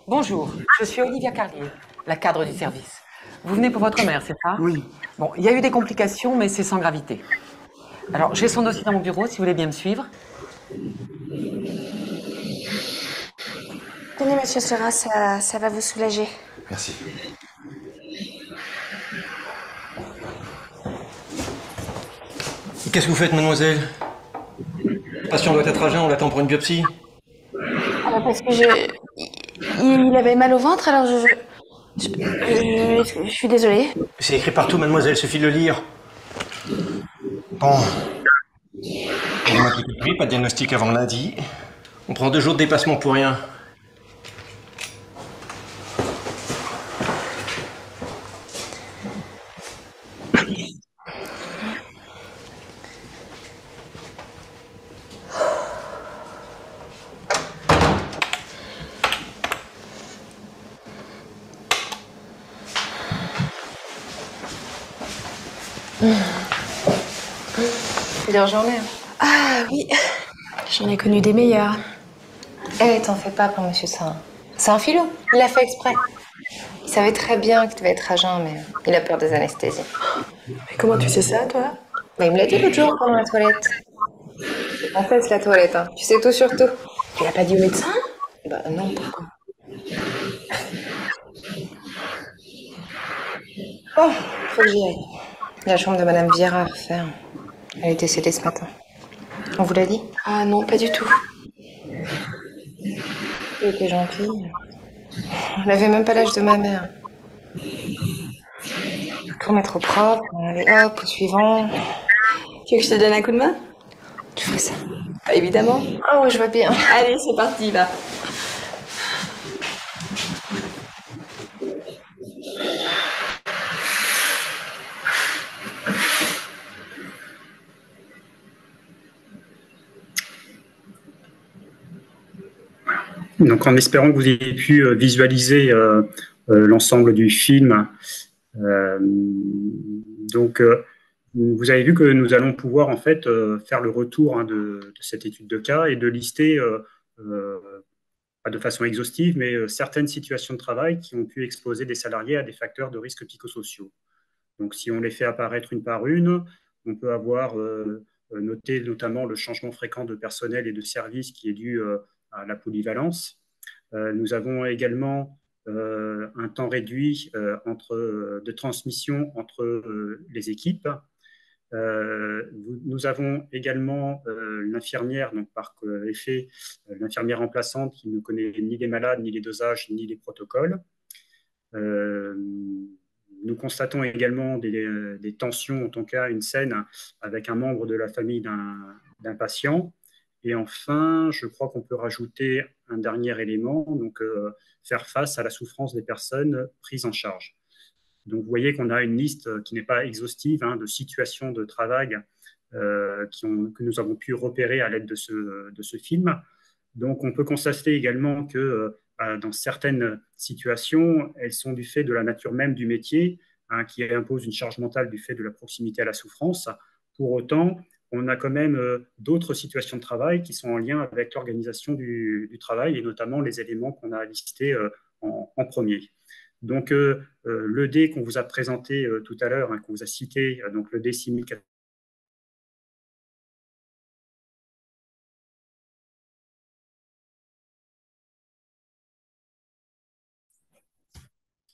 Bonjour, je suis Olivia Carlier, la cadre du service. Vous venez pour votre mère, c'est ça? Oui. Bon, il y a eu des complications, mais c'est sans gravité. Alors, j'ai son dossier dans mon bureau, si vous voulez bien me suivre. Tenez, monsieur Serin, ça va vous soulager. Merci. Qu'est-ce que vous faites, mademoiselle? Le patient doit être à jeun, on l'attend pour une biopsie. Alors, parce que il avait mal au ventre, alors je suis désolée. C'est écrit partout, mademoiselle, suffit de le lire. Bon. Pas de diagnostic avant lundi. On prend 2 jours de dépassement pour rien. Dure journée. Ah oui, j'en ai connu des meilleurs. Eh, t'en fais pas pour monsieur ça. C'est un filou, il l'a fait exprès. Il savait très bien que tu devais être à jeun, mais il a peur des anesthésies. Mais comment tu sais ça, toi? Bah, il me l'a dit l'autre jour pendant la toilette. En fait, c'est la toilette, hein. Tu sais tout sur tout. Tu l'as pas dit au médecin? Bah non, pourquoi? Oh, faut que j'y aille. La chambre de Madame Viera à refaire. Elle est décédée ce matin. On vous l'a dit? Ah non, pas du tout. Elle était gentille. Elle avait même pas l'âge de ma mère. Tout mettre au propre, allez hop, au suivant. Tu veux que je te donne un coup de main? Tu ferais ça? Bah, évidemment. Oh, je vois bien. Allez, c'est parti, va. Donc, en espérant que vous ayez pu visualiser l'ensemble du film, vous avez vu que nous allons pouvoir en fait faire le retour de cette étude de cas et de lister, pas de façon exhaustive, mais certaines situations de travail qui ont pu exposer des salariés à des facteurs de risque psychosociaux. Donc, si on les fait apparaître une par une, on peut avoir noté notamment le changement fréquent de personnel et de services qui est dû à la polyvalence. Nous avons également un temps réduit de transmission entre les équipes. Nous avons également l'infirmière, donc par effet, l'infirmière remplaçante qui ne connaît ni les malades, ni les dosages, ni les protocoles. Nous constatons également des tensions, en tout cas une scène avec un membre de la famille d'un patient. Et enfin, je crois qu'on peut rajouter un dernier élément, donc faire face à la souffrance des personnes prises en charge. Donc vous voyez qu'on a une liste qui n'est pas exhaustive de situations de travail que nous avons pu repérer à l'aide de ce film. Donc on peut constater également que dans certaines situations, elles sont du fait de la nature même du métier, qui impose une charge mentale du fait de la proximité à la souffrance. Pour autant, on a quand même d'autres situations de travail qui sont en lien avec l'organisation du travail et notamment les éléments qu'on a listés en premier. Donc, le dé qu'on vous a présenté tout à l'heure, qu'on vous a cité, donc le dé 6400.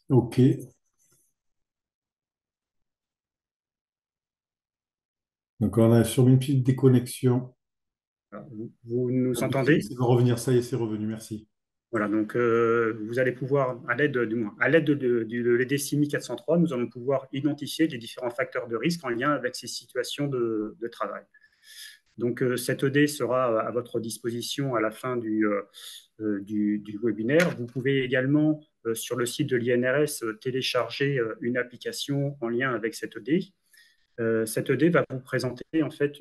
Ok. Donc, on a sur une petite déconnexion. Vous nous entendez? Ça va revenir, ça y est, c'est revenu, merci. Voilà, donc vous allez pouvoir, à l'aide de l'EDCIMI 403, nous allons pouvoir identifier les différents facteurs de risque en lien avec ces situations de travail. Donc cette ED sera à votre disposition à la fin du webinaire. Vous pouvez également, sur le site de l'INRS, télécharger une application en lien avec cette ED. Cette ED va vous présenter en fait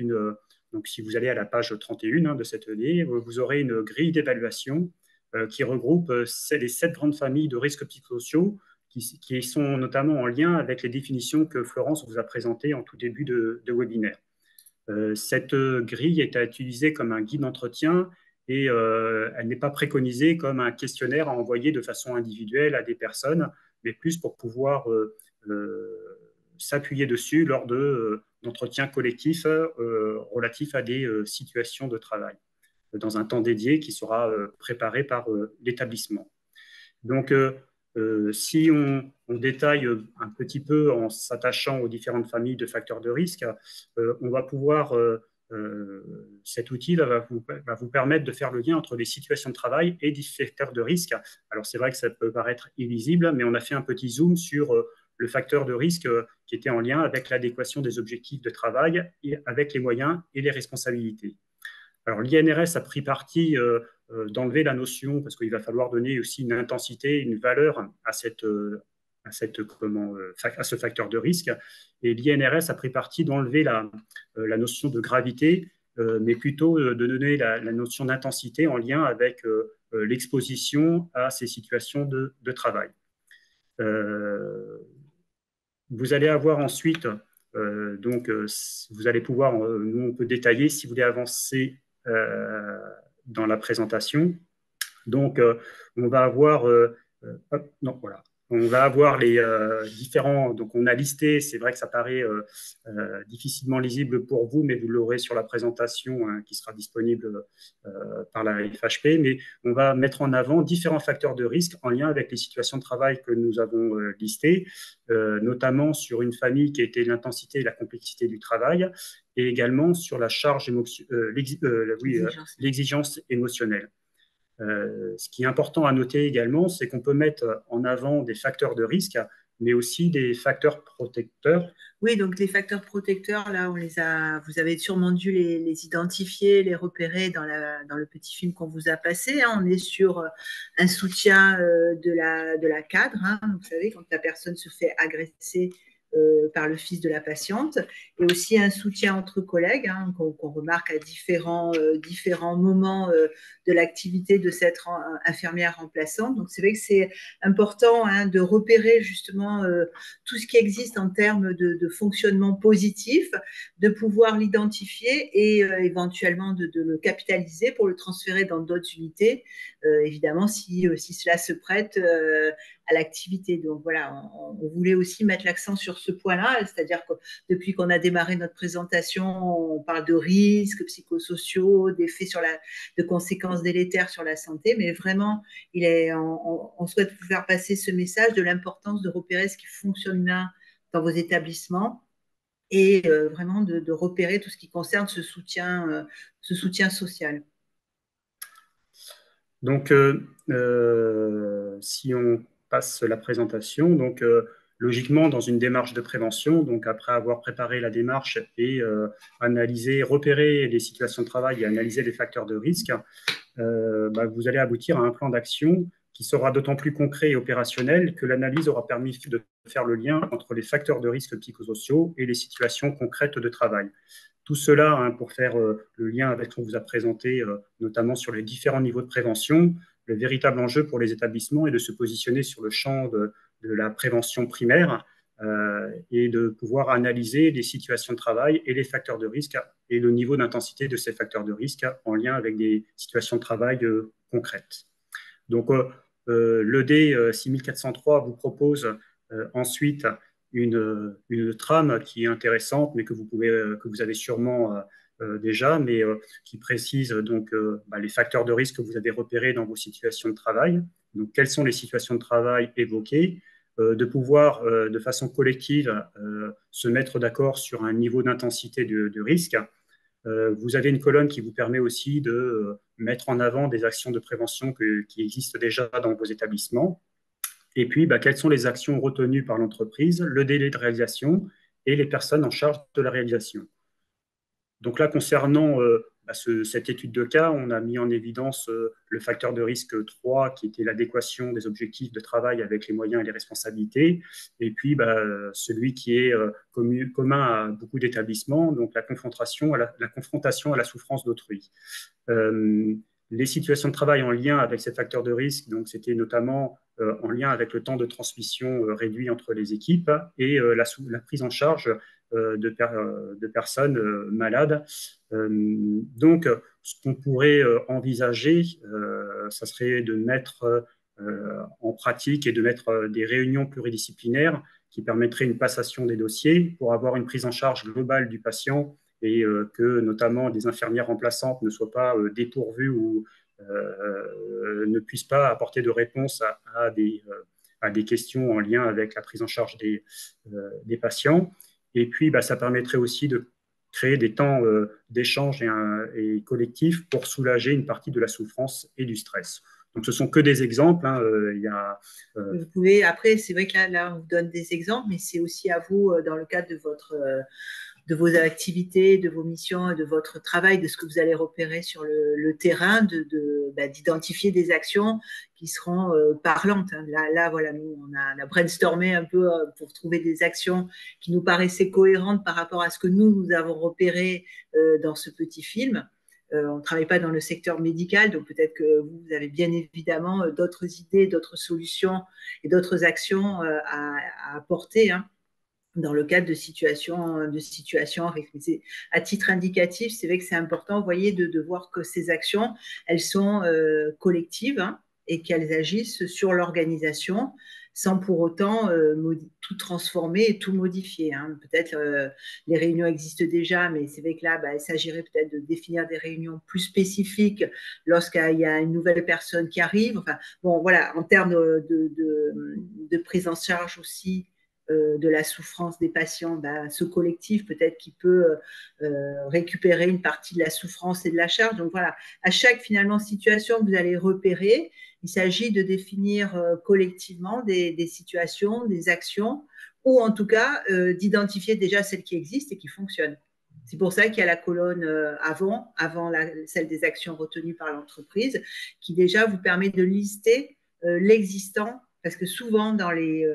donc si vous allez à la page 31 de cette ED, vous aurez une grille d'évaluation qui regroupe les 7 grandes familles de risques psychosociaux qui sont notamment en lien avec les définitions que Florence vous a présentées en tout début de webinaire. Cette grille est à utiliser comme un guide d'entretien et elle n'est pas préconisée comme un questionnaire à envoyer de façon individuelle à des personnes, mais plus pour pouvoir s'appuyer dessus lors d'entretiens collectifs relatifs à des situations de travail, dans un temps dédié qui sera préparé par l'établissement. Donc, si on détaille un petit peu en s'attachant aux différentes familles de facteurs de risque, on va pouvoir, cet outil va vous permettre de faire le lien entre les situations de travail et des facteurs de risque. Alors, c'est vrai que ça peut paraître illisible, mais on a fait un petit zoom sur le facteur de risque qui était en lien avec l'adéquation des objectifs de travail et avec les moyens et les responsabilités. Alors, l'INRS a pris parti d'enlever la notion, parce qu'il va falloir donner aussi une intensité, une valeur à ce facteur de risque. Et l'INRS a pris parti d'enlever la notion de gravité, mais plutôt de donner la notion d'intensité en lien avec l'exposition à ces situations de travail. Vous allez avoir ensuite Vous allez pouvoir, nous on peut détailler si vous voulez avancer dans la présentation. Donc, on va avoir, non, voilà. On va avoir les différents, donc on a listé, c'est vrai que ça paraît difficilement lisible pour vous, mais vous l'aurez sur la présentation hein, qui sera disponible par la FHP, mais on va mettre en avant différents facteurs de risque en lien avec les situations de travail que nous avons listées, notamment sur une famille qui était l'intensité et la complexité du travail, et également sur la charge l'exigence émotionnelle. Ce qui est important à noter également, c'est qu'on peut mettre en avant des facteurs de risque, mais aussi des facteurs protecteurs. Oui, donc les facteurs protecteurs, là, vous avez sûrement dû les identifier, les repérer dans le petit film qu'on vous a passé. Hein. On est sur un soutien de la cadre. Hein. Vous savez, quand la personne se fait agresser par le fils de la patiente, et aussi un soutien entre collègues hein, qu'on remarque à différents moments de l'activité de cette infirmière remplaçante. Donc c'est vrai que c'est important hein, de repérer justement tout ce qui existe en termes de fonctionnement positif, de pouvoir l'identifier et éventuellement de le capitaliser pour le transférer dans d'autres unités, évidemment si cela se prête à l'activité. Donc voilà, on voulait aussi mettre l'accent sur ce point-là, c'est-à-dire que depuis qu'on a démarré notre présentation, on parle de risques psychosociaux, d'effets de conséquences délétères sur la santé, mais vraiment, on souhaite vous faire passer ce message de l'importance de repérer ce qui fonctionne bien dans vos établissements et vraiment de repérer tout ce qui concerne ce soutien social. Donc, si on passe la présentation, donc logiquement dans une démarche de prévention, donc après avoir préparé la démarche et analysé, repéré les situations de travail et analysé les facteurs de risque, vous allez aboutir à un plan d'action qui sera d'autant plus concret et opérationnel que l'analyse aura permis de faire le lien entre les facteurs de risque psychosociaux et les situations concrètes de travail. Tout cela hein, pour faire le lien avec ce qu'on vous a présenté, notamment sur les différents niveaux de prévention. Le véritable enjeu pour les établissements est de se positionner sur le champ de la prévention primaire et de pouvoir analyser les situations de travail et les facteurs de risque et le niveau d'intensité de ces facteurs de risque en lien avec des situations de travail concrètes. Donc, l'ED 6403 vous propose ensuite une trame qui est intéressante, mais que vous avez sûrement déjà, mais qui précise donc les facteurs de risque que vous avez repérés dans vos situations de travail. Donc, quelles sont les situations de travail évoquées, de pouvoir de façon collective se mettre d'accord sur un niveau d'intensité de risque. Vous avez une colonne qui vous permet aussi de mettre en avant des actions de prévention qui existent déjà dans vos établissements. Et puis, quelles sont les actions retenues par l'entreprise, le délai de réalisation et les personnes en charge de la réalisation. Donc là, concernant cette étude de cas, on a mis en évidence le facteur de risque 3, qui était l'adéquation des objectifs de travail avec les moyens et les responsabilités, et puis celui qui est commun à beaucoup d'établissements, donc la confrontation à la souffrance d'autrui. Les situations de travail en lien avec ces facteurs de risque, donc c'était notamment en lien avec le temps de transmission réduit entre les équipes et la prise en charge de personnes malades. Donc, ce qu'on pourrait envisager, ça serait de mettre en pratique et de mettre des réunions pluridisciplinaires qui permettraient une passation des dossiers pour avoir une prise en charge globale du patient et que notamment des infirmières remplaçantes ne soient pas dépourvues ou ne puissent pas apporter de réponse à des questions en lien avec la prise en charge des patients. Et puis, ça permettrait aussi de créer des temps d'échange et collectifs pour soulager une partie de la souffrance et du stress. Donc, ce sont que des exemples. Hein. Vous pouvez, après, c'est vrai que là, on vous donne des exemples, mais c'est aussi à vous, dans le cadre de vos activités, de vos missions, de votre travail, de ce que vous allez repérer sur le terrain, d'identifier des actions qui seront parlantes. Là, voilà, nous, on a brainstormé un peu pour trouver des actions qui nous paraissaient cohérentes par rapport à ce que nous avons repéré dans ce petit film. On ne travaille pas dans le secteur médical, donc peut-être que vous avez bien évidemment d'autres idées, d'autres solutions et d'autres actions à apporter, hein. dans le cadre de situations à risque. Mais à titre indicatif, c'est vrai que c'est important, vous voyez, de voir que ces actions, elles sont collectives, hein, et qu'elles agissent sur l'organisation sans pour autant tout transformer et tout modifier, hein. Peut-être les réunions existent déjà, mais c'est vrai que là, il s'agirait peut-être de définir des réunions plus spécifiques lorsqu'il y a une nouvelle personne qui arrive. Enfin, bon, voilà, en termes de prise en charge aussi de la souffrance des patients, ce collectif peut-être qui peut récupérer une partie de la souffrance et de la charge. Donc voilà, à chaque finalement situation que vous allez repérer, il s'agit de définir collectivement des situations, des actions, ou en tout cas d'identifier déjà celles qui existent et qui fonctionnent. C'est pour ça qu'il y a la colonne avant celle des actions retenues par l'entreprise, qui déjà vous permet de lister l'existant. Parce que souvent, dans les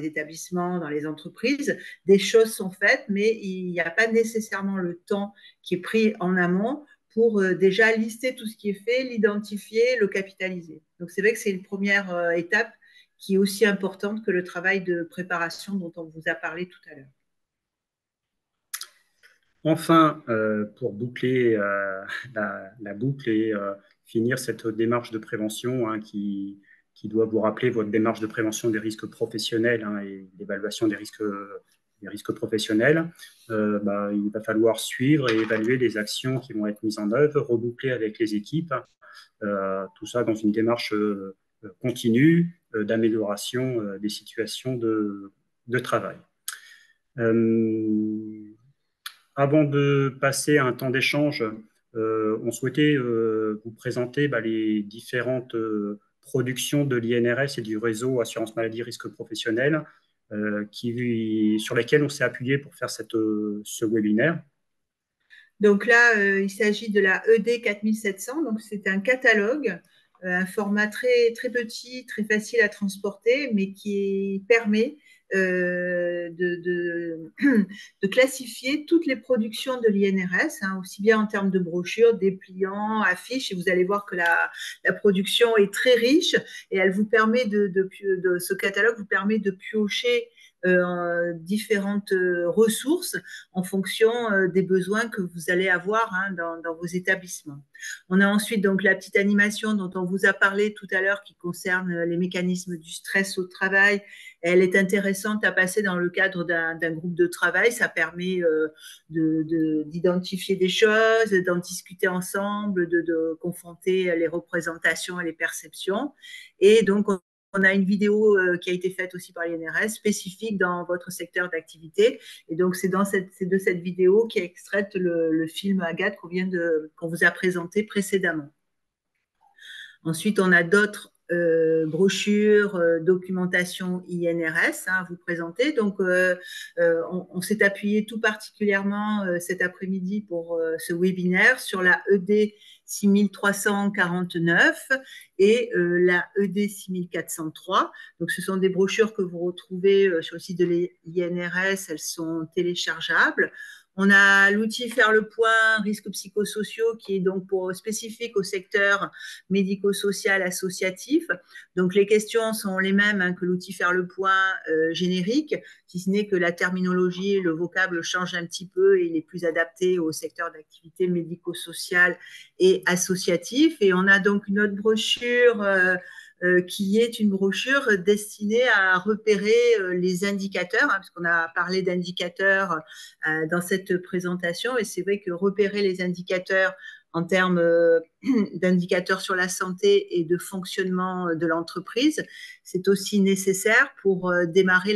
établissements, dans les entreprises, des choses sont faites, mais il n'y a pas nécessairement le temps qui est pris en amont pour déjà lister tout ce qui est fait, l'identifier, le capitaliser. Donc, c'est vrai que c'est une première étape qui est aussi importante que le travail de préparation dont on vous a parlé tout à l'heure. Enfin, pour boucler la boucle et finir cette démarche de prévention, hein, qui doit vous rappeler votre démarche de prévention des risques professionnels, hein, et d'évaluation des risques professionnels, il va falloir suivre et évaluer les actions qui vont être mises en œuvre, reboucler avec les équipes, tout ça dans une démarche continue d'amélioration des situations de travail. Avant de passer à un temps d'échange, on souhaitait vous présenter les différentes productions de l'INRS et du réseau Assurance Maladie Risque Professionnel sur lesquelles on s'est appuyé pour faire ce webinaire. Donc là, il s'agit de la ED 4700. Donc c'est un catalogue, un format très, très petit, très facile à transporter, mais qui permet de classifier toutes les productions de l'INRS, hein, aussi bien en termes de brochures, dépliants, affiches, et vous allez voir que la production est très riche et elle vous permet ce catalogue vous permet de piocher différentes ressources en fonction des besoins que vous allez avoir, hein, dans vos établissements. On a ensuite donc la petite animation dont on vous a parlé tout à l'heure qui concerne les mécanismes du stress au travail. Elle est intéressante à passer dans le cadre d'un groupe de travail. Ça permet d'identifier des choses, d'en discuter ensemble, de confronter les représentations et les perceptions. Et donc, on a une vidéo qui a été faite aussi par l'INRS spécifique dans votre secteur d'activité. Et donc, c'est de cette vidéo qui est extraite le film Agathe qu'on vous a présenté précédemment. Ensuite, on a d'autres brochures, documentation INRS, hein, à vous présenter. Donc, on s'est appuyé tout particulièrement cet après-midi pour ce webinaire sur la ED 6349 et la ED 6403. Donc, ce sont des brochures que vous retrouvez sur le site de l'INRS. Elles sont téléchargeables. On a l'outil Faire le point, risques psychosociaux, qui est donc spécifique au secteur médico-social associatif. Donc, les questions sont les mêmes, hein, que l'outil Faire le point générique, si ce n'est que la terminologie et le vocable changent un petit peu et il est plus adapté au secteur d'activité médico-social et associatif. Et on a donc une autre brochure qui est une brochure destinée à repérer les indicateurs, hein, parce qu'on a parlé d'indicateurs dans cette présentation, et c'est vrai que repérer les indicateurs en termes d'indicateurs sur la santé et de fonctionnement de l'entreprise, c'est aussi nécessaire pour débuter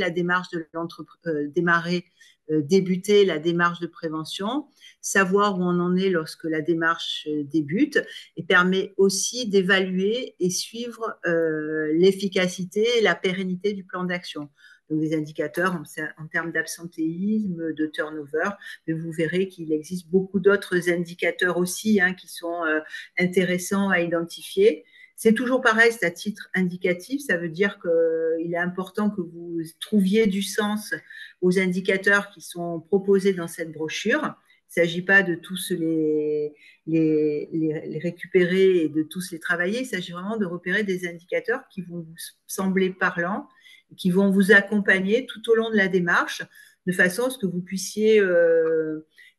la démarche de prévention, savoir où on en est lorsque la démarche débute, et permet aussi d'évaluer et suivre l'efficacité et la pérennité du plan d'action. Donc des indicateurs en termes d'absentéisme, de turnover, mais vous verrez qu'il existe beaucoup d'autres indicateurs aussi, hein, qui sont intéressants à identifier. C'est toujours pareil, c'est à titre indicatif, ça veut dire qu'il est important que vous trouviez du sens aux indicateurs qui sont proposés dans cette brochure. Il ne s'agit pas de tous les récupérer et de tous les travailler, il s'agit vraiment de repérer des indicateurs qui vont vous sembler parlants, qui vont vous accompagner tout au long de la démarche, de façon à ce que vous puissiez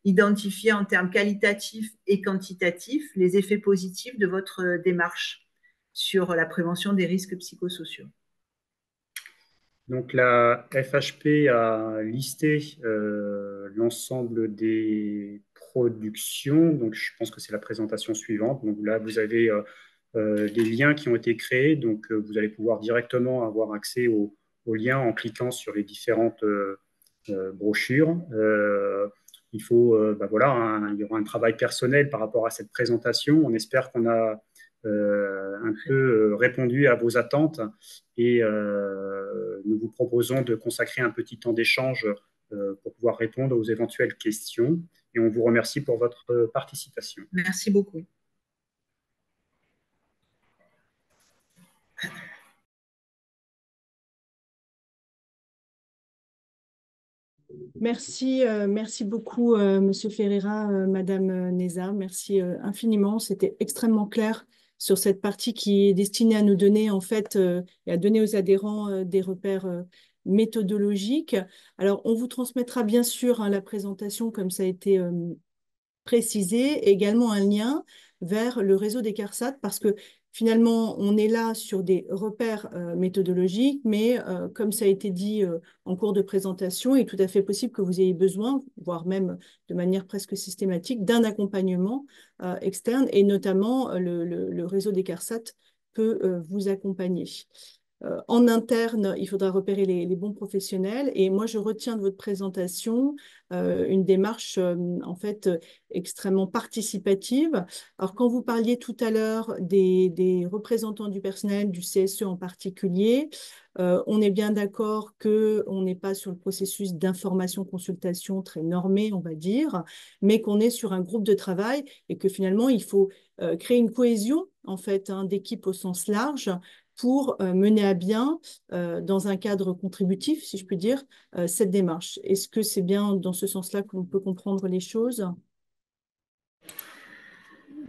identifier en termes qualitatifs et quantitatifs les effets positifs de votre démarche sur la prévention des risques psychosociaux. Donc la FHP a listé l'ensemble des productions. Donc je pense que c'est la présentation suivante. Donc là, vous avez des liens qui ont été créés. Donc vous allez pouvoir directement avoir accès aux liens en cliquant sur les différentes brochures. Il faut, voilà, il y aura un travail personnel par rapport à cette présentation. On espère qu'on a un peu répondu à vos attentes et nous vous proposons de consacrer un petit temps d'échange pour pouvoir répondre aux éventuelles questions. Et on vous remercie pour votre participation. Merci beaucoup. Merci, merci beaucoup, Monsieur Ferreira, Madame Neza. Merci infiniment. C'était extrêmement clair sur cette partie qui est destinée à nous donner, en fait, et à donner aux adhérents des repères méthodologiques. Alors, on vous transmettra bien sûr la présentation, comme ça a été précisé, et également un lien vers le réseau des CARSAT, parce que finalement, on est là sur des repères méthodologiques, mais comme ça a été dit en cours de présentation, il est tout à fait possible que vous ayez besoin, voire même de manière presque systématique, d'un accompagnement externe, et notamment le réseau des CARSAT peut vous accompagner. En interne, il faudra repérer les bons professionnels. Et moi, je retiens de votre présentation une démarche en fait extrêmement participative. Alors, quand vous parliez tout à l'heure des représentants du personnel, du CSE en particulier, on est bien d'accord qu'on n'est pas sur le processus d'information-consultation très normé, on va dire, mais qu'on est sur un groupe de travail et que finalement, il faut créer une cohésion en fait d'équipe au sens large pour mener à bien, dans un cadre contributif, si je puis dire, cette démarche. Est-ce que c'est bien dans ce sens-là que l'on peut comprendre les choses?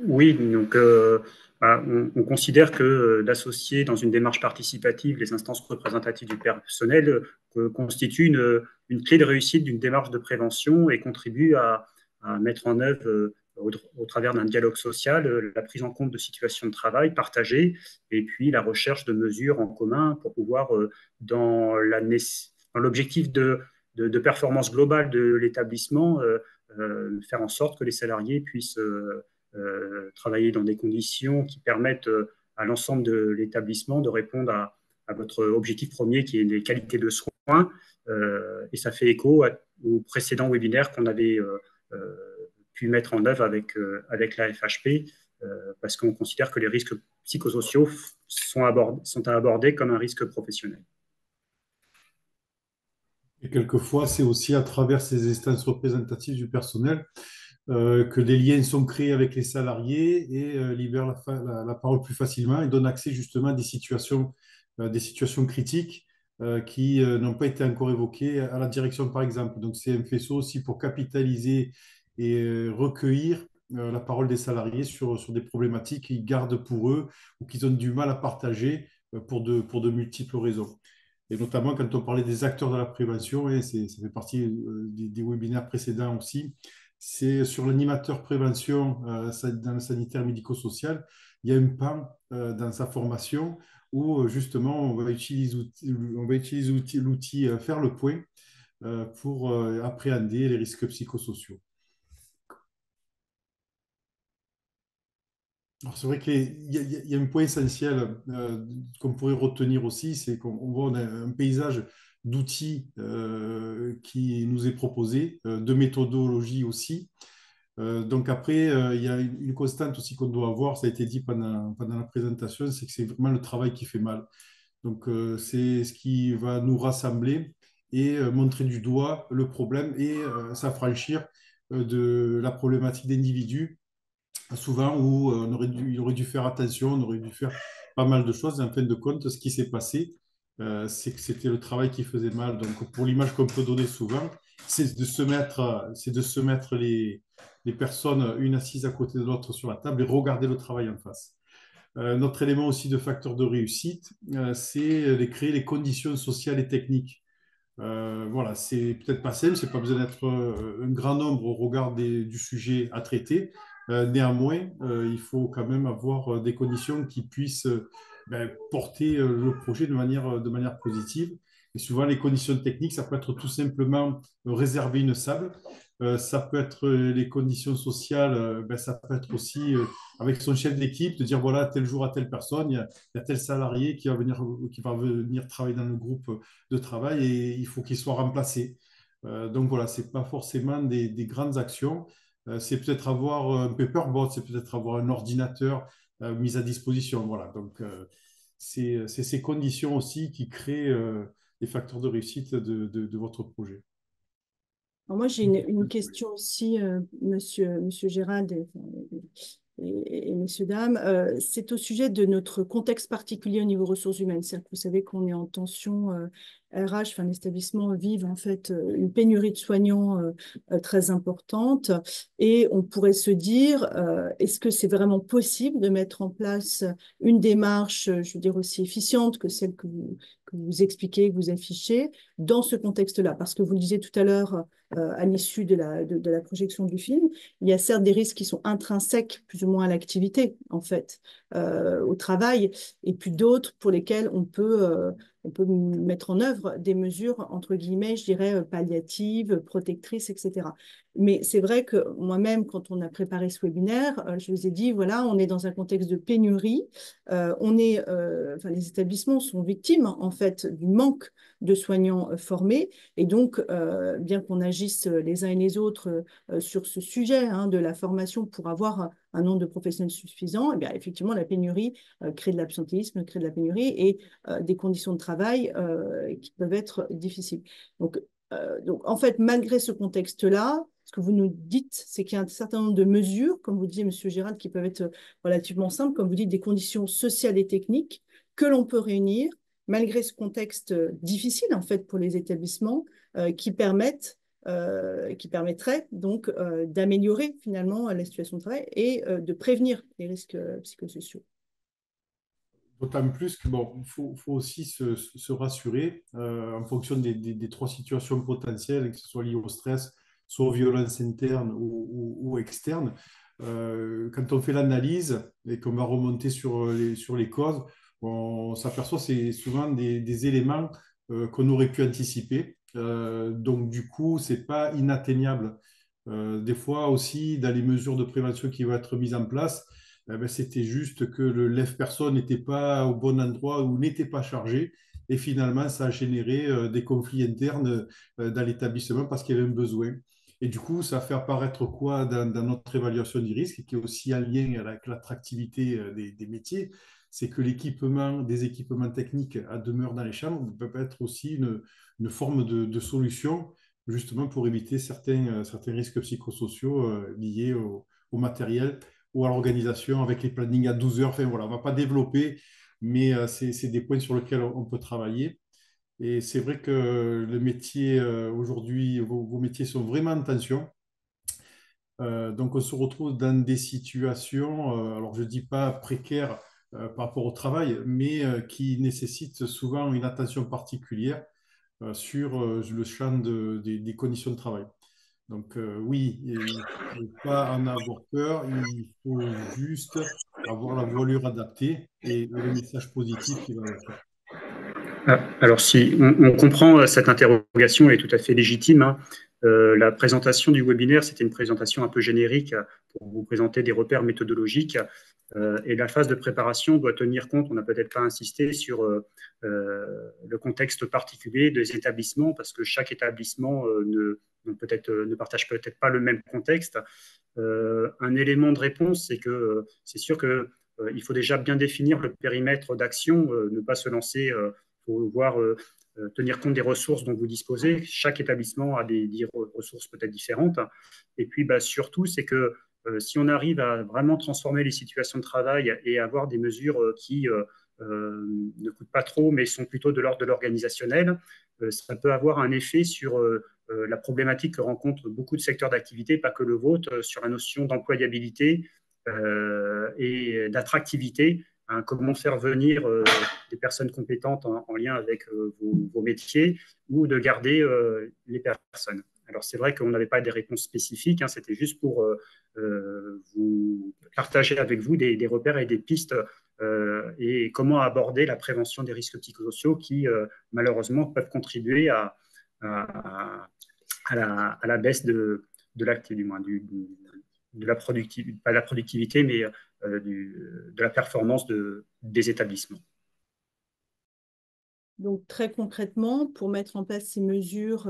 Oui, donc on considère que d'associer dans une démarche participative les instances représentatives du personnel constitue une clé de réussite d'une démarche de prévention et contribue à mettre en œuvre au travers d'un dialogue social, la prise en compte de situations de travail partagées et puis la recherche de mesures en commun pour pouvoir, dans l'objectif de performance globale de l'établissement, faire en sorte que les salariés puissent travailler dans des conditions qui permettent à l'ensemble de l'établissement de répondre à votre objectif premier qui est des qualités de soins. Et ça fait écho au précédent webinaire qu'on avait pu mettre en œuvre avec la FHP, parce qu'on considère que les risques psychosociaux sont à aborder comme un risque professionnel. Et quelquefois, c'est aussi à travers ces instances représentatives du personnel que des liens sont créés avec les salariés et libèrent la parole plus facilement et donnent accès justement à des situations critiques qui n'ont pas été encore évoquées à la direction, par exemple. Donc, c'est un faisceau aussi pour capitaliser et recueillir la parole des salariés sur des problématiques qu'ils gardent pour eux ou qu'ils ont du mal à partager pour de multiples raisons. Et notamment quand on parlait des acteurs de la prévention, et ça fait partie des webinaires précédents aussi, c'est sur l'animateur prévention dans le sanitaire médico-social. Il y a un pan dans sa formation où justement on va utiliser l'outil Faire le point pour appréhender les risques psychosociaux. Alors c'est vrai qu'il y a un point essentiel qu'on pourrait retenir aussi, c'est qu'on voit on a un paysage d'outils qui nous est proposé, de méthodologie aussi. Donc après, il y a une constante aussi qu'on doit avoir, ça a été dit pendant la présentation, c'est que c'est vraiment le travail qui fait mal. Donc c'est ce qui va nous rassembler et montrer du doigt le problème et s'affranchir de la problématique d'individus, souvent où il aurait dû faire attention, on aurait dû faire pas mal de choses. En fin de compte, ce qui s'est passé, c'est que c'était le travail qui faisait mal. Donc, pour l'image qu'on peut donner souvent, c'est de se mettre les personnes une assise à côté de l'autre sur la table et regarder le travail en face. Notre élément aussi de facteur de réussite, c'est de créer les conditions sociales et techniques Voilà, c'est peut-être pas simple, c'est pas besoin d'être un grand nombre au regard du sujet à traiter. Néanmoins, il faut quand même avoir des conditions qui puissent porter le projet de manière positive. Et souvent, les conditions techniques, ça peut être tout simplement réserver une salle. Ça peut être les conditions sociales, ça peut être aussi avec son chef d'équipe, de dire voilà, tel jour à telle personne, il y a tel salarié qui va venir travailler dans le groupe de travail et il faut qu'il soit remplacé. Donc voilà, c'est pas forcément des grandes actions. C'est peut-être avoir un paperboard, c'est peut-être avoir un ordinateur mis à disposition. Voilà, donc c'est ces conditions aussi qui créent les facteurs de réussite de votre projet. Alors moi, j'ai une question aussi, monsieur Gérald et messieurs, dames. C'est au sujet de notre contexte particulier au niveau ressources humaines. C'est-à-dire que vous savez qu'on est en tension RH, enfin, l'établissement vive en fait une pénurie de soignants très importante. Et on pourrait se dire, est-ce que c'est vraiment possible de mettre en place une démarche, je veux dire, aussi efficiente que celle que vous expliquez, que vous affichez, dans ce contexte-là? Parce que vous le disiez tout à l'heure, à l'issue de la projection du film, il y a certes des risques qui sont intrinsèques plus ou moins à l'activité, en fait, au travail, et puis d'autres pour lesquels on peut mettre en œuvre des mesures, entre guillemets, je dirais, palliatives, protectrices, etc. Mais c'est vrai que moi-même, quand on a préparé ce webinaire, je vous ai dit, voilà, on est dans un contexte de pénurie, enfin, les établissements sont victimes, en fait, du manque de soignants formés, et donc, bien qu'on agisse les uns et les autres sur ce sujet de la formation pour avoir un nombre de professionnels suffisant, eh bien, effectivement, la pénurie crée de l'absentéisme, crée de la pénurie et des conditions de travail qui peuvent être difficiles. Donc, en fait, malgré ce contexte-là, ce que vous nous dites, c'est qu'il y a un certain nombre de mesures, comme vous disiez, Monsieur Gérald, qui peuvent être relativement simples, comme vous dites, des conditions sociales et techniques que l'on peut réunir, malgré ce contexte difficile, en fait, pour les établissements, qui permettraient donc d'améliorer finalement la situation de travail et de prévenir les risques psychosociaux. D'autant plus que bon, faut aussi se rassurer en fonction des trois situations potentielles, que ce soit lié au stress, soit aux violences internes ou externes. Quand on fait l'analyse et qu'on va remonter sur les causes, on s'aperçoit que c'est souvent des éléments qu'on aurait pu anticiper. Donc du coup, c'est pas inatteignable. Des fois aussi, dans les mesures de prévention qui vont être mises en place, c'était juste que le lève-personne n'était pas au bon endroit ou n'était pas chargé. Et finalement, ça a généré des conflits internes dans l'établissement parce qu'il y avait un besoin. Et du coup, ça fait apparaître quoi dans notre évaluation du risque, qui est aussi en lien avec l'attractivité des métiers, c'est que des équipements techniques à demeure dans les chambres peut être aussi une forme de solution justement pour éviter certains risques psychosociaux liés au matériel ou à l'organisation avec les plannings à 12 heures. Enfin, voilà, on ne va pas développer, mais c'est des points sur lesquels on peut travailler. Et c'est vrai que le métier, aujourd'hui, vos métiers sont vraiment en tension. Donc, on se retrouve dans des situations, alors je ne dis pas précaires par rapport au travail, mais qui nécessitent souvent une attention particulière sur le champ des conditions de travail. Donc oui, il ne faut pas en avoir peur, il faut juste avoir la voilure adaptée et le message positif qui va avec. Alors, si on comprend cette interrogation, elle est tout à fait légitime, hein. La présentation du webinaire, c'était une présentation un peu générique pour vous présenter des repères méthodologiques. Et la phase de préparation doit tenir compte, on n'a peut-être pas insisté sur le contexte particulier des établissements, parce que chaque établissement ne partage peut-être pas le même contexte. Un élément de réponse, c'est que c'est sûr que il faut déjà bien définir le périmètre d'action, ne pas se lancer, faut voir, tenir compte des ressources dont vous disposez. Chaque établissement a des ressources peut-être différentes. Et puis, surtout, c'est que si on arrive à vraiment transformer les situations de travail et avoir des mesures qui ne coûtent pas trop, mais sont plutôt de l'ordre de l'organisationnel, ça peut avoir un effet sur la problématique que rencontrent beaucoup de secteurs d'activité, pas que le vôtre, sur la notion d'employabilité et d'attractivité comment faire venir des personnes compétentes en lien avec vos métiers ou de garder les personnes. Alors, c'est vrai qu'on n'avait pas des réponses spécifiques, hein, c'était juste pour vous partager avec vous des repères et des pistes et comment aborder la prévention des risques psychosociaux qui, malheureusement, peuvent contribuer à la baisse de l'activité, du moins, de la productivité, pas la productivité, mais de la performance des établissements. Donc, très concrètement, pour mettre en place ces mesures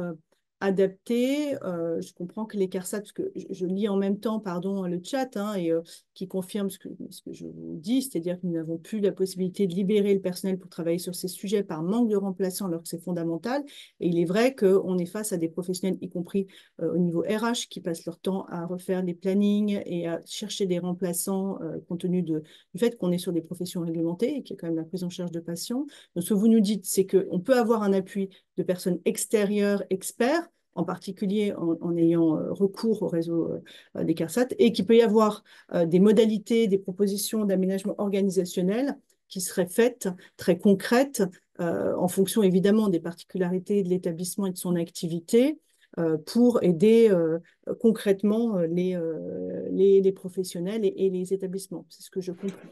adaptées, je comprends que les CARSAT, parce que je lis en même temps, pardon, le chat, hein, et qui confirme ce que je vous dis, c'est-à-dire que nous n'avons plus la possibilité de libérer le personnel pour travailler sur ces sujets par manque de remplaçants, alors que c'est fondamental. Et il est vrai qu'on est face à des professionnels, y compris au niveau RH, qui passent leur temps à refaire les plannings et à chercher des remplaçants compte tenu du fait qu'on est sur des professions réglementées et qu'il y a quand même la prise en charge de patients. Donc, ce que vous nous dites, c'est qu'on peut avoir un appui de personnes extérieures, experts, en particulier en ayant recours au réseau des CARSAT, et qu'il peut y avoir des modalités, des propositions d'aménagement organisationnel qui seraient faites, très concrètes, en fonction évidemment des particularités de l'établissement et de son activité, pour aider concrètement les professionnels et les établissements. C'est ce que je comprends.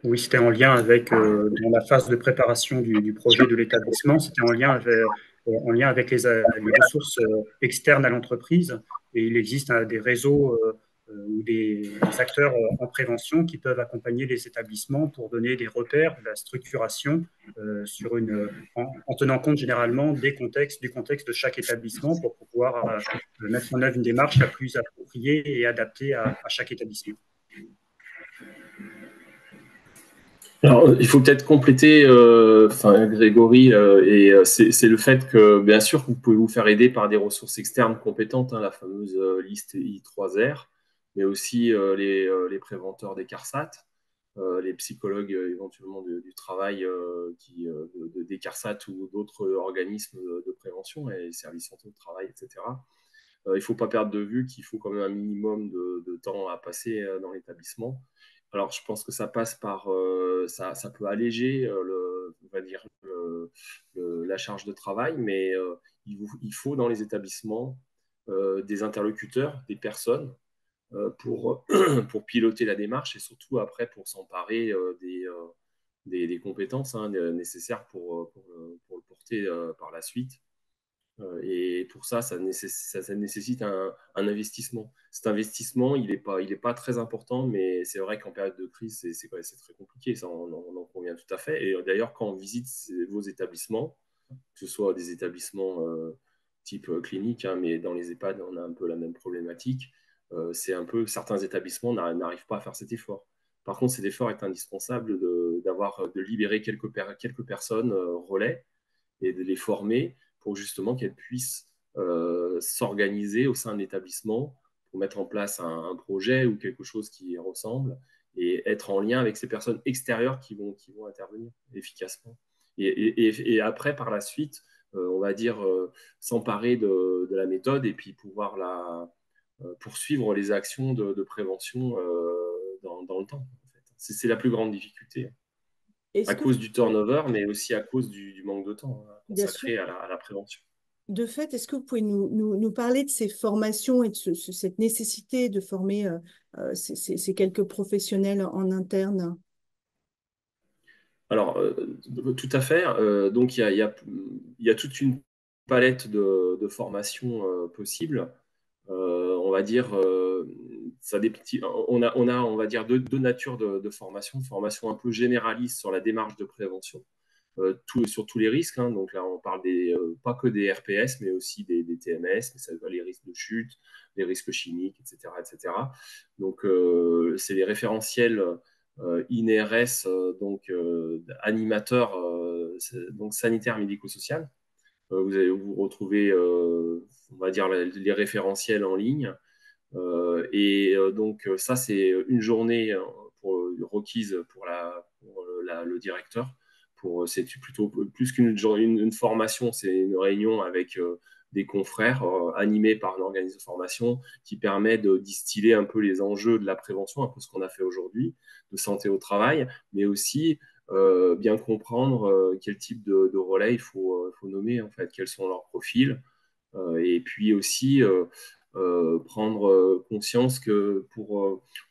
Oui, c'était en lien avec, dans la phase de préparation du projet de l'établissement, c'était en lien avec les ressources externes à l'entreprise. Et il existe des réseaux ou des acteurs en prévention qui peuvent accompagner les établissements pour donner des repères, de la structuration en tenant compte généralement du contexte de chaque établissement pour pouvoir mettre en œuvre une démarche la plus appropriée et adaptée à chaque établissement. Alors, il faut peut-être compléter, Grégory, c'est le fait que, bien sûr, vous pouvez vous faire aider par des ressources externes compétentes, hein, la fameuse liste I3R, mais aussi les préventeurs des CARSAT, les psychologues éventuellement du travail des CARSAT ou d'autres organismes de prévention, et les services santé au travail, etc. Il ne faut pas perdre de vue qu'il faut quand même un minimum de temps à passer dans l'établissement. Alors, je pense que ça passe par, ça peut alléger on va dire, la charge de travail, mais il faut dans les établissements des interlocuteurs, des personnes pour piloter la démarche et surtout après pour s'emparer des compétences nécessaires pour le porter par la suite. Et pour ça, ça nécessite un investissement. Cet investissement, il n'est pas très important, mais c'est vrai qu'en période de crise, c'est très compliqué. Ça, on en convient tout à fait. Et d'ailleurs, quand on visite vos établissements, que ce soit des établissements type clinique, hein, mais dans les EHPAD, on a un peu la même problématique. C'est un peu, certains établissements n'arrivent pas à faire cet effort. Par contre, cet effort est indispensable de libérer quelques personnes relais et de les former pour justement qu'elles puissent s'organiser au sein de l'établissement pour mettre en place un projet ou quelque chose qui ressemble et être en lien avec ces personnes extérieures qui vont intervenir efficacement. Et après, par la suite, on va dire s'emparer de la méthode et puis pouvoir poursuivre les actions de prévention dans le temps. En fait. C'est la plus grande difficulté. À cause du turnover, mais aussi à cause du manque de temps consacré à la prévention. De fait, est-ce que vous pouvez nous parler de ces formations et de cette nécessité de former ces quelques professionnels en interne? Alors, tout à fait. Donc, il y a toute une palette de formations possibles. On va dire, on a, on va dire, deux natures de formation. Formation un peu généraliste sur la démarche de prévention, sur tous les risques. Hein. Donc là, on parle pas que des RPS, mais aussi des TMS, mais ça va les risques de chute, les risques chimiques, etc. etc. Donc, c'est les référentiels INRS, donc animateurs donc sanitaire médico-social. Vous allez vous retrouver, on va dire, les référentiels en ligne. Donc, ça, c'est une journée requise pour le directeur. C'est plutôt plus qu'une formation, c'est une réunion avec des confrères animés par un organisme de formation qui permet de distiller un peu les enjeux de la prévention, un peu ce qu'on a fait aujourd'hui, de santé au travail, mais aussi bien comprendre quel type de relais il faut nommer, en fait, quels sont leurs profils, et puis aussi prendre conscience que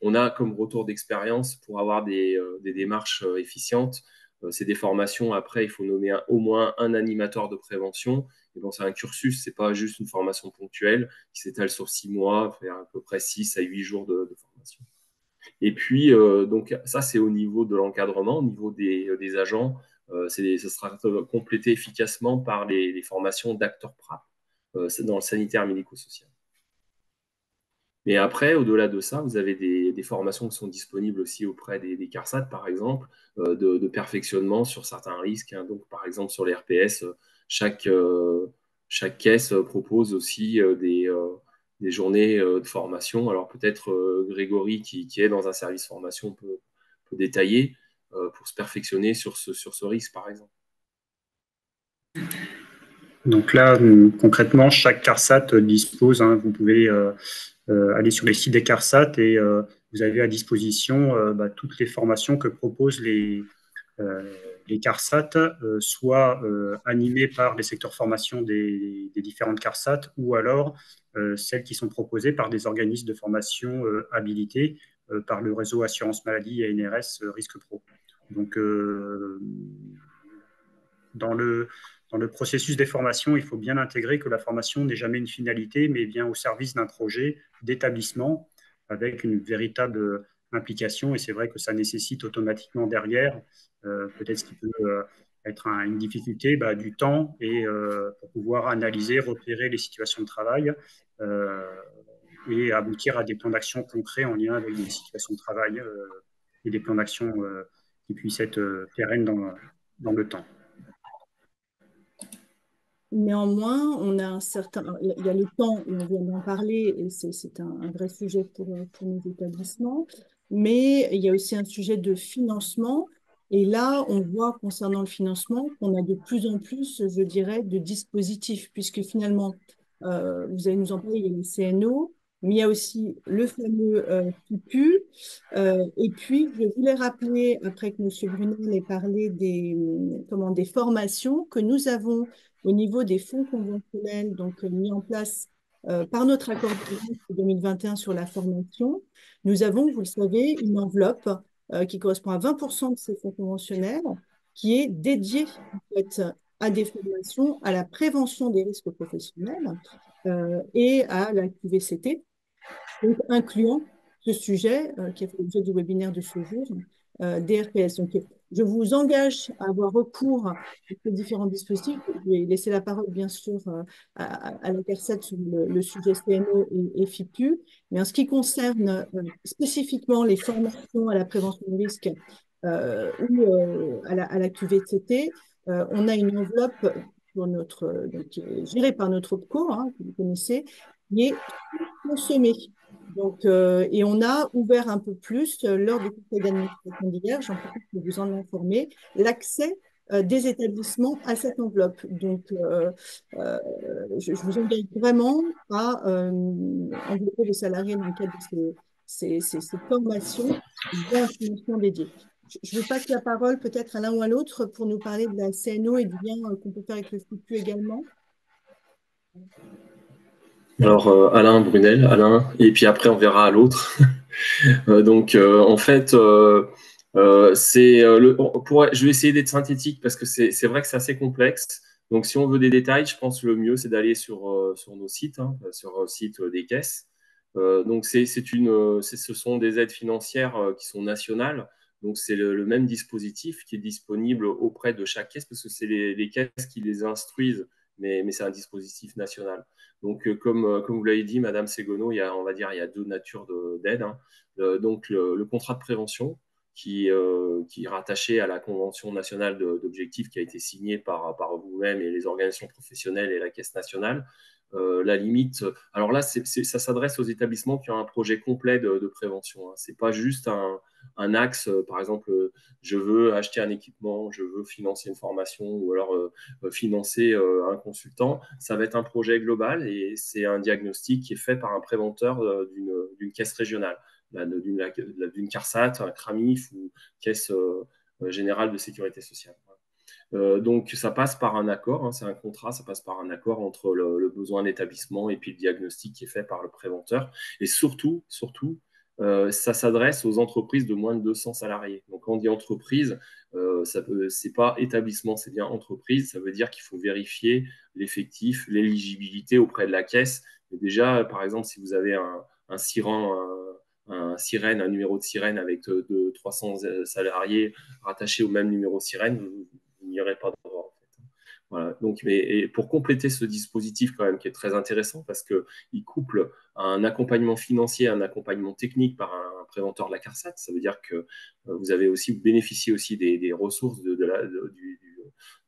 on a comme retour d'expérience pour avoir des démarches efficientes. C'est des formations. Après, il faut nommer au moins un animateur de prévention. Et bon, c'est un cursus, c'est pas juste une formation ponctuelle qui s'étale sur 6 mois, faire à peu près 6 à 8 jours de formation. Et puis, donc, ça, c'est au niveau de l'encadrement, au niveau des agents. Ça sera complété efficacement par les formations d'acteurs PRAP dans le sanitaire médico-social. Mais après, au-delà de ça, vous avez des formations qui sont disponibles aussi auprès des CARSAT, par exemple, de perfectionnement sur certains risques. Hein. Donc, par exemple, sur les RPS, chaque caisse propose aussi des journées de formation. Alors, peut-être Grégory, qui est dans un service formation, peut détailler pour se perfectionner sur ce risque, par exemple. Donc là, concrètement, chaque CARSAT dispose, hein, vous pouvez aller sur les sites des CARSAT et vous avez à disposition toutes les formations que proposent les CARSAT, soit animées par les secteurs formation des différentes CARSAT, ou alors celles qui sont proposées par des organismes de formation habilités par le réseau Assurance Maladie et NRS Risque Pro. Donc, dans le processus des formations, il faut bien intégrer que la formation n'est jamais une finalité, mais bien au service d'un projet d'établissement avec une véritable implication. Et c'est vrai que ça nécessite automatiquement derrière, peut-être ce qui peut être une difficulté, du temps et pour pouvoir analyser, repérer les situations de travail et aboutir à des plans d'action concrets en lien avec des situations de travail et des plans d'action qui puissent être pérennes dans le temps. Néanmoins, on a il y a le temps, et on vient d'en parler, et c'est un vrai sujet pour nos établissements, mais il y a aussi un sujet de financement. Et là, on voit concernant le financement qu'on a de plus en plus, je dirais, de dispositifs, puisque finalement, vous allez nous en parler, il y a les CNO, mais il y a aussi le fameux FIPU. Et puis, je voulais rappeler, après que M. Brunel ait parlé des formations que nous avons au niveau des fonds conventionnels, donc mis en place par notre accord de 2021 sur la formation. Nous avons, vous le savez, une enveloppe qui correspond à 20% de ces fonds conventionnels qui est dédiée en fait, à des formations, à la prévention des risques professionnels et à la QVCT, donc incluant ce sujet qui a fait l'objet du webinaire de ce jour, des RPS. Donc, je vous engage à avoir recours à ces différents dispositifs. Je vais laisser la parole, bien sûr, à la CARSAT sur le sujet CNO et FIPU. Mais en ce qui concerne spécifiquement les formations à la prévention des risques ou à la QVCT, on a une enveloppe pour gérée par notre OPCO, hein, que vous connaissez, qui est consommée. Donc, et on a ouvert un peu plus, lors du conseil d'administration d'hier, j'en profite pour vous en informer, l'accès des établissements à cette enveloppe. Donc, je vous engage vraiment à envelopper les salariés dans le cadre de ces formations via un financement dédié. Je vous passe la parole peut-être à l'un ou à l'autre pour nous parler de la CNO et du lien qu'on peut faire avec le FIPU également. Alors, Alain Brunel, et puis après on verra à l'autre. Donc, en fait, je vais essayer d'être synthétique parce que c'est vrai que c'est assez complexe. Donc, si on veut des détails, je pense que le mieux, c'est d'aller sur nos sites, hein, sur le site des caisses. Donc, ce sont des aides financières qui sont nationales. Donc, c'est le même dispositif qui est disponible auprès de chaque caisse parce que c'est les caisses qui les instruisent, mais c'est un dispositif national. Donc, comme vous l'avez dit, Madame Ségono, il y a deux natures d'aide. Hein. Donc, le contrat de prévention, qui est rattaché à la Convention nationale d'objectifs qui a été signée par vous-même et les organisations professionnelles et la Caisse nationale. La limite, alors là, ça s'adresse aux établissements qui ont un projet complet de prévention. Hein. Ce n'est pas juste un axe, par exemple, je veux acheter un équipement, je veux financer une formation ou alors financer un consultant. Ça va être un projet global et c'est un diagnostic qui est fait par un préventeur d'une caisse régionale, d'une CARSAT, un CRAMIF ou caisse générale de sécurité sociale. Donc, ça passe par un accord, hein, c'est un contrat, ça passe par un accord entre le besoin d'établissement et puis le diagnostic qui est fait par le préventeur. Et surtout, ça s'adresse aux entreprises de moins de 200 salariés. Donc, quand on dit entreprise, c'est pas établissement, c'est bien entreprise. Ça veut dire qu'il faut vérifier l'effectif, l'éligibilité auprès de la caisse. Et déjà, par exemple, si vous avez un sirène, un numéro de sirène avec 300 salariés rattachés au même numéro de sirène, vous n'y aurez pas droit. En fait. Voilà. Donc, et pour compléter ce dispositif quand même qui est très intéressant parce qu'il couple un accompagnement financier, un accompagnement technique par un préventeur de la CARSAT, ça veut dire que vous bénéficiez aussi des ressources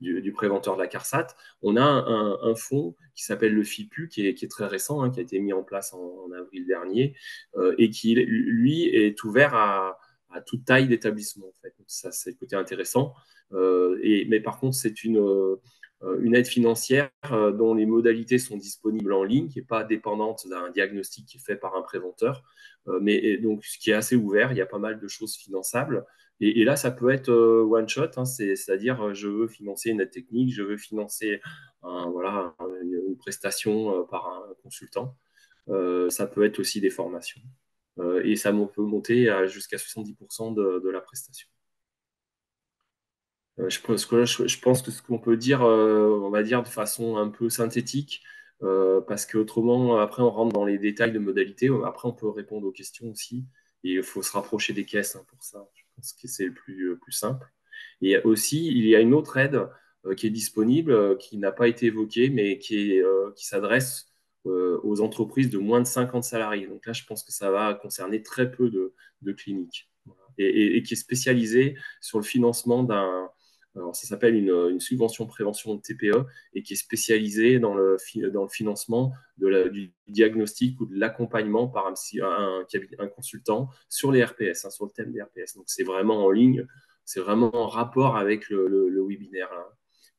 du préventeur de la CARSAT. On a un fonds qui s'appelle le FIPU, qui est très récent, hein, qui a été mis en place en avril dernier, et qui, lui, est ouvert à toute taille d'établissement. En fait. Donc, ça, c'est le côté intéressant. Mais par contre, c'est une aide financière dont les modalités sont disponibles en ligne, qui n'est pas dépendante d'un diagnostic qui est fait par un préventeur, donc ce qui est assez ouvert, il y a pas mal de choses finançables. Et là, ça peut être one shot, hein, c'est-à-dire je veux financer une aide technique, je veux financer une prestation par un consultant. Ça peut être aussi des formations. Et ça peut monter jusqu'à 70% de la prestation. Je pense que ce qu'on peut dire, on va dire de façon un peu synthétique, parce qu'autrement, après, on rentre dans les détails de modalités. Après, on peut répondre aux questions aussi. Et il faut se rapprocher des caisses hein, pour ça. Je pense que c'est le plus simple. Et aussi, il y a une autre aide qui est disponible, qui n'a pas été évoquée, mais qui s'adresse aux entreprises de moins de 50 salariés. Donc là, je pense que ça va concerner très peu de cliniques. Voilà. Et qui est spécialisée sur le financement alors, ça s'appelle une subvention prévention de TPE et qui est spécialisée dans le financement du diagnostic ou de l'accompagnement par un consultant sur les RPS, hein, sur le thème des RPS. Donc, c'est vraiment en ligne, c'est vraiment en rapport avec le webinaire. Là.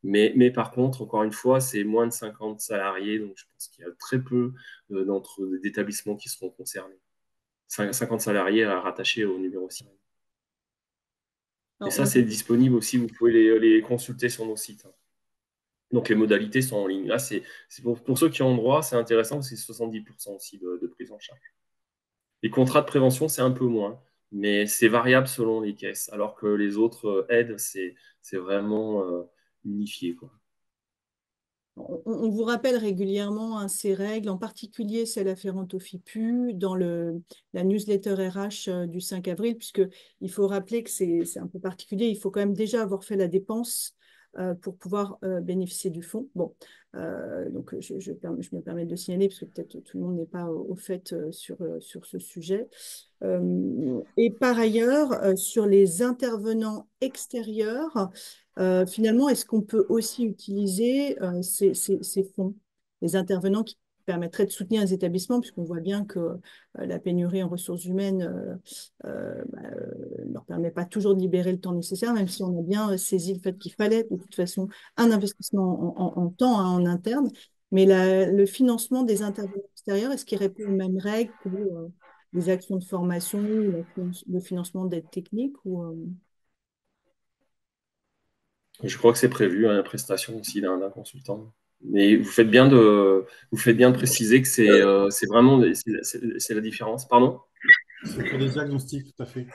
Mais par contre, encore une fois, c'est moins de 50 salariés, donc je pense qu'il y a très peu d'établissements qui seront concernés. 50 salariés rattachés au numéro 6. Et ça, c'est disponible aussi, vous pouvez les consulter sur nos sites. Donc, les modalités sont en ligne. Là, c'est pour ceux qui ont droit, c'est intéressant parce que c'est 70% aussi de prise en charge. Les contrats de prévention, c'est un peu moins, mais c'est variable selon les caisses, alors que les autres aides, c'est vraiment unifié, quoi. On vous rappelle régulièrement hein, ces règles, en particulier celles afférentes au FIPU, dans la newsletter RH du 5 avril, puisqu'il faut rappeler que c'est un peu particulier, il faut quand même déjà avoir fait la dépense pour pouvoir bénéficier du fonds. Bon, donc je me permets de le signaler, parce que peut-être tout le monde n'est pas au fait sur ce sujet. Et par ailleurs, sur les intervenants extérieurs, finalement, est-ce qu'on peut aussi utiliser ces fonds, les intervenants qui permettraient de soutenir les établissements, puisqu'on voit bien que la pénurie en ressources humaines ne leur permet pas toujours de libérer le temps nécessaire, même si on a bien saisi le fait qu'il fallait de toute façon un investissement en temps hein, en interne. Mais le financement des intervenants extérieurs, est-ce qu'il répond aux mêmes règles que les actions de formation ou le financement d'aide technique Je crois que c'est prévu, hein, la prestation aussi d'un consultant. Mais vous faites bien de préciser que c'est vraiment c'est la différence. Pardon? C'est pour des diagnostics, tout à fait.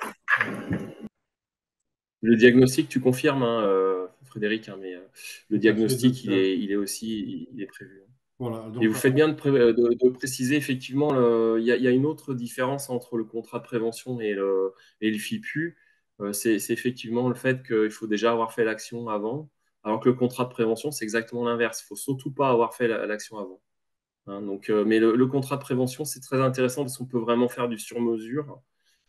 Le diagnostic, tu confirmes, hein, Frédéric, hein, mais le diagnostic, il est prévu. Voilà, donc, et vous faites bien de préciser, effectivement, il y a une autre différence entre le contrat de prévention et le FIPU. C'est effectivement le fait qu'il faut déjà avoir fait l'action avant, alors que le contrat de prévention, c'est exactement l'inverse. Il ne faut surtout pas avoir fait l'action avant. Hein, donc, mais le contrat de prévention, c'est très intéressant parce qu'on peut vraiment faire du sur-mesure.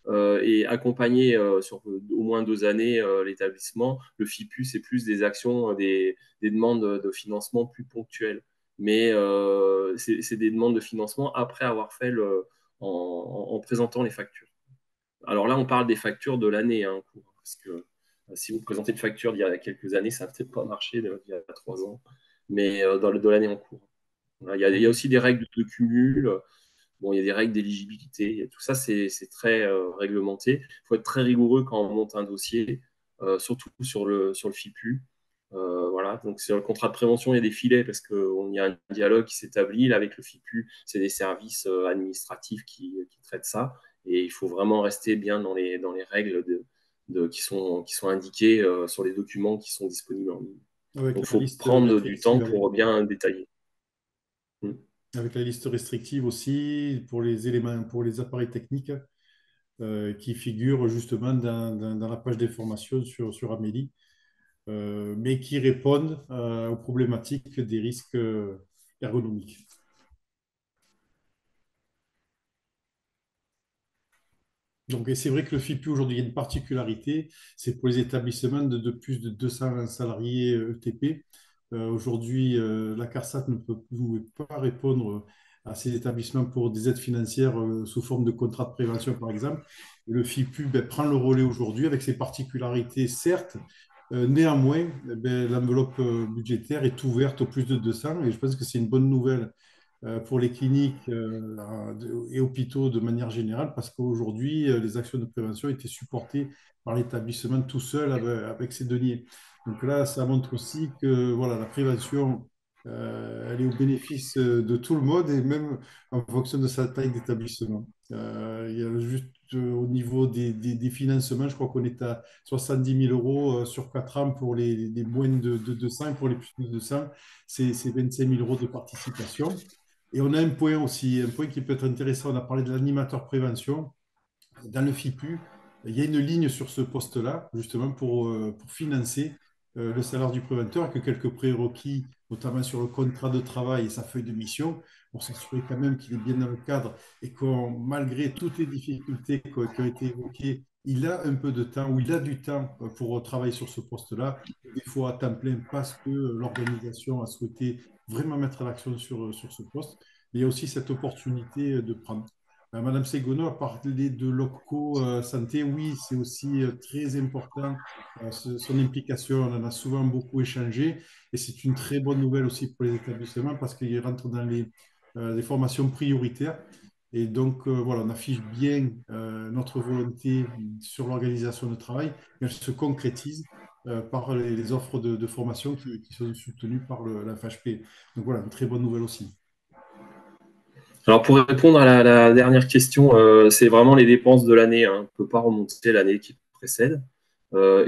et accompagner sur au moins 2 années l'établissement. Le FIPU, c'est plus des actions, des demandes de financement plus ponctuelles. Mais c'est des demandes de financement après avoir fait en présentant les factures. Alors là, on parle des factures de l'année en cours, parce que si vous présentez une facture d'il y a quelques années, ça n'a peut-être pas marché d'il y a 3 ans, mais de l'année en cours. Voilà, il y a aussi des règles de cumul. Bon, il y a des règles d'éligibilité. Tout ça, c'est très réglementé. Il faut être très rigoureux quand on monte un dossier, surtout sur le FIPU. Voilà. Donc, sur le contrat de prévention, il y a des filets parce qu'il y a un dialogue qui s'établit. Là, avec le FIPU, c'est des services administratifs qui traitent ça. Et il faut vraiment rester bien dans les règles qui sont indiquées sur les documents qui sont disponibles en ligne. Avec Donc, il la faut liste prendre du temps restrictive, pour bien détailler. avec la liste restrictive aussi pour les éléments, pour les appareils techniques qui figurent justement dans la page d'information sur Amélie, mais qui répondent aux problématiques des risques ergonomiques. Donc, et c'est vrai que le FIPU aujourd'hui, il y a une particularité, c'est pour les établissements de plus de 200 salariés ETP. Aujourd'hui, la CARSAT ne peut pas répondre à ces établissements pour des aides financières sous forme de contrat de prévention, par exemple. Et le FIPU prend le relais aujourd'hui avec ses particularités, certes. Néanmoins, l'enveloppe budgétaire est ouverte au plus de 200 et je pense que c'est une bonne nouvelle pour les cliniques et hôpitaux de manière générale, parce qu'aujourd'hui, les actions de prévention étaient supportées par l'établissement tout seul avec ses deniers. Donc là, ça montre aussi que voilà, la prévention, elle est au bénéfice de tout le monde et même en fonction de sa taille d'établissement. Il y a juste au niveau des financements, je crois qu'on est à 70 000 euros sur 4 ans pour les moins de 200 et pour les plus de 200, c'est 25 000 euros de participation. Et on a un point aussi, un point qui peut être intéressant. On a parlé de l'animateur prévention. Dans le FIPU, il y a une ligne sur ce poste-là, justement, pour financer le salaire du préventeur, avec quelques prérequis, notamment sur le contrat de travail et sa feuille de mission, pour s'assurer quand même qu'il est bien dans le cadre et qu'on, malgré toutes les difficultés qui ont été évoquées, il a un peu de temps ou il a du temps pour travailler sur ce poste-là, des fois à temps plein parce que l'organisation a souhaité vraiment mettre l'accent sur ce poste. Mais il y a aussi cette opportunité de prendre. Madame Segono a parlé de l'OPCO santé. Oui, c'est aussi très important, son implication. On en a souvent beaucoup échangé et c'est une très bonne nouvelle aussi pour les établissements parce qu'il rentre dans les formations prioritaires. Et donc, voilà, on affiche bien notre volonté sur l'organisation de travail, mais elle se concrétise par les offres de formation qui sont soutenues par la FHP. Donc voilà, une très bonne nouvelle aussi. Alors, pour répondre à la dernière question, c'est vraiment les dépenses de l'année. On ne peut pas remonter l'année qui précède.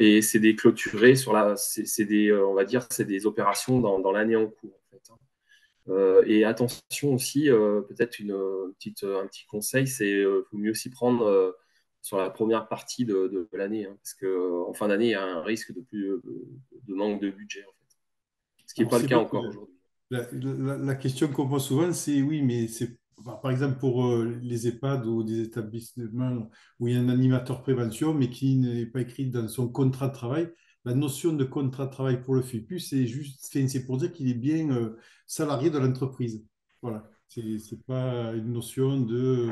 Et c'est des clôturés c'est des, on va dire, c'est des opérations dans l'année en cours. En fait. Et attention aussi, peut-être un petit conseil, c'est faut mieux s'y prendre sur la première partie de l'année, parce qu'en fin d'année, il y a un risque de manque de budget, en fait. Ce qui n'est Alors, pas le c'est cas vrai que encore aujourd'hui. la question qu'on pose souvent, c'est oui, mais c'est par exemple pour les EHPAD ou des établissements où il y a un animateur prévention, mais qui n'est pas écrit dans son contrat de travail. La notion de contrat de travail pour le FIPU, c'est pour dire qu'il est bien salarié de l'entreprise. Voilà, c'est pas une notion de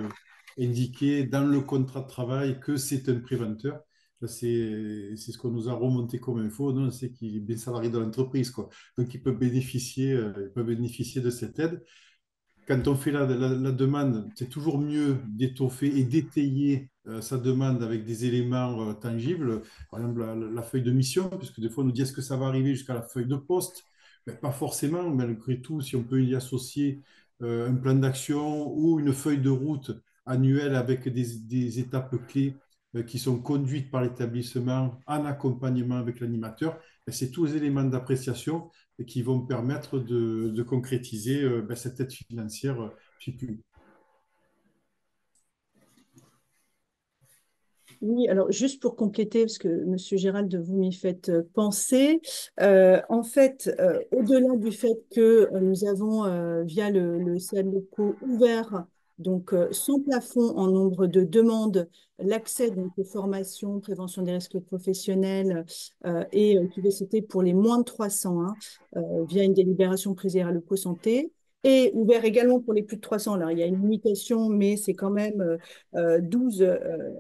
indiquer dans le contrat de travail que c'est un préventeur. C'est ce qu'on nous a remonté comme info. Non, c'est qu'il est bien salarié de l'entreprise, quoi. Donc, il peut bénéficier de cette aide. Quand on fait la demande, c'est toujours mieux d'étoffer et d'étayer sa demande avec des éléments tangibles. Par exemple, la feuille de mission, puisque des fois, on nous dit est-ce que ça va arriver jusqu'à la feuille de poste? Ben, pas forcément, malgré tout, si on peut y associer un plan d'action ou une feuille de route annuelle avec des étapes clés qui sont conduites par l'établissement en accompagnement avec l'animateur, ben, c'est tous les éléments d'appréciation qui vont permettre de concrétiser cette aide financière FIPU. Oui, alors juste pour compléter, parce que Monsieur Gérald, vous m'y faites penser, en fait, au-delà du fait que nous avons, via le CL locaux, ouvert Donc, sans plafond en nombre de demandes, l'accès donc, aux formations, prévention des risques professionnels et QVCT pour les moins de 300 via une délibération prise à l'EcoSanté et ouvert également pour les plus de 300. Alors, il y a une limitation, mais c'est quand même 12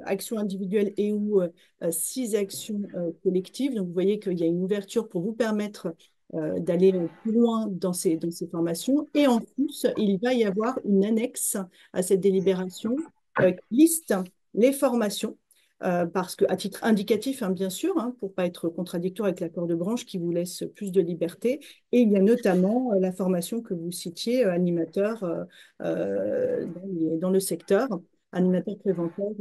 actions individuelles et ou 6 actions collectives. Donc, vous voyez qu'il y a une ouverture pour vous permettre d'aller plus loin dans ces formations. Et en plus, il va y avoir une annexe à cette délibération qui liste les formations. Parce que, à titre indicatif, bien sûr, pour ne pas être contradictoire avec l'accord de branche qui vous laisse plus de liberté. Et il y a notamment la formation que vous citiez, animateur dans le secteur, animateur préventeur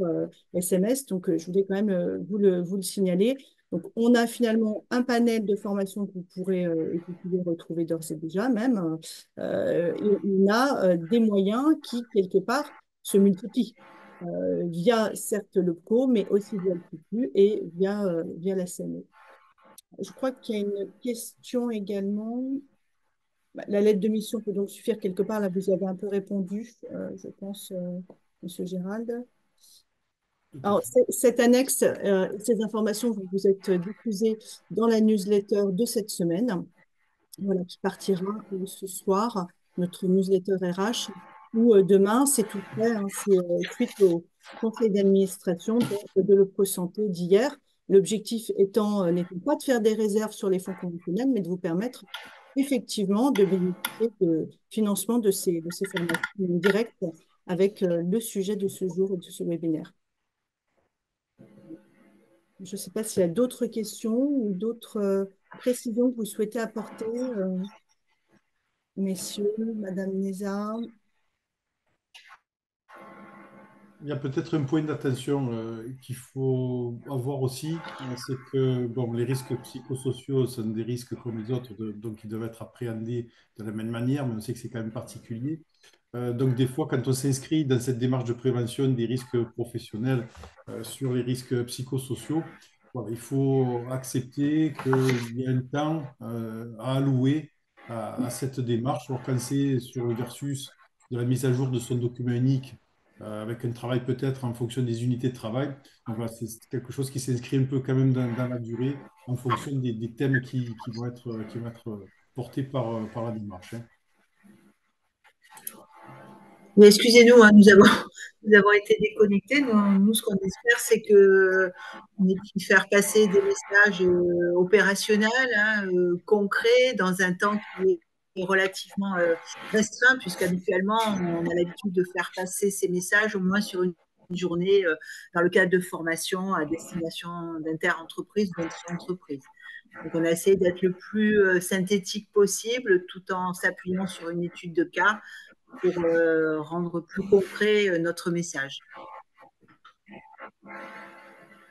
SMS. Donc, je voulais quand même vous le signaler. Donc, on a finalement un panel de formations que vous pourrez et que vous pouvez retrouver d'ores et déjà même. Et on a des moyens qui, quelque part, se multiplient via, certes, le PCO, mais aussi via le PUPU et via la CNE. Je crois qu'il y a une question également. La lettre de mission peut donc suffire quelque part. Là, vous avez un peu répondu, je pense, Monsieur Gérald. Alors, cette annexe, ces informations vont vous être diffusées dans la newsletter de cette semaine, voilà, qui partira ce soir, notre newsletter RH, où demain, c'est tout prêt, c'est suite au conseil d'administration de l'OPCO-Santé d'hier. L'objectif étant, n'étant pas de faire des réserves sur les fonds conventionnels, mais de vous permettre effectivement de bénéficier de financement de ces formations directes avec le sujet de ce jour et de ce webinaire. Je ne sais pas s'il y a d'autres questions ou d'autres précisions que vous souhaitez apporter, messieurs, Madame Néza. Il y a peut-être un point d'attention qu'il faut avoir aussi, c'est que bon, les risques psychosociaux sont des risques comme les autres, donc ils doivent être appréhendés de la même manière, mais on sait que c'est quand même particulier. Donc des fois, quand on s'inscrit dans cette démarche de prévention des risques professionnels sur les risques psychosociaux, voilà, il faut accepter qu'il y a un temps à allouer à cette démarche. Alors quand c'est sur le versus de la mise à jour de son document unique, avec un travail peut-être en fonction des unités de travail. Donc voilà, c'est quelque chose qui s'inscrit un peu quand même dans la durée en fonction des thèmes qui vont être portés par la démarche. Mais excusez-nous, nous avons été déconnectés. Nous, ce qu'on espère, c'est qu'on ait pu faire passer des messages opérationnels, concrets, dans un temps qui est relativement restreint, puisqu'habituellement, on a l'habitude de faire passer ces messages au moins sur une journée dans le cadre de formation à destination d'inter-entreprises ou d'intra-entreprises. Donc, on a essayé d'être le plus synthétique possible tout en s'appuyant sur une étude de cas pour rendre plus concret notre message.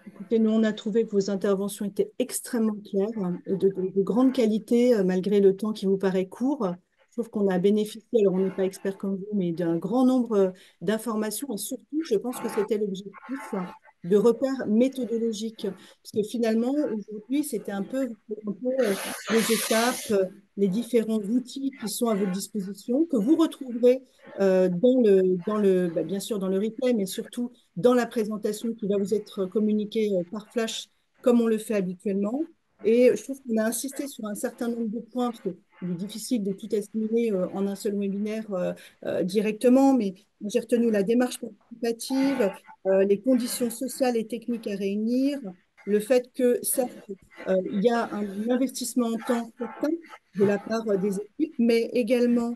Écoutez, nous, on a trouvé que vos interventions étaient extrêmement claires et de grande qualité, malgré le temps qui vous paraît court. Je trouve qu'on a bénéficié, alors on n'est pas expert comme vous, mais d'un grand nombre d'informations. Et surtout, je pense que c'était l'objectif de repères méthodologiques. Parce que finalement, aujourd'hui, c'était un peu les étapes, les différents outils qui sont à votre disposition, que vous retrouverez bien sûr dans le replay, mais surtout dans la présentation qui va vous être communiquée par flash, comme on le fait habituellement. Et je trouve qu'on a insisté sur un certain nombre de points, parce qu'il est difficile de tout assimiler en un seul webinaire directement, mais j'ai retenu la démarche participative, les conditions sociales et techniques à réunir, le fait que, certes, il y a un investissement en temps certain de la part des équipes, mais également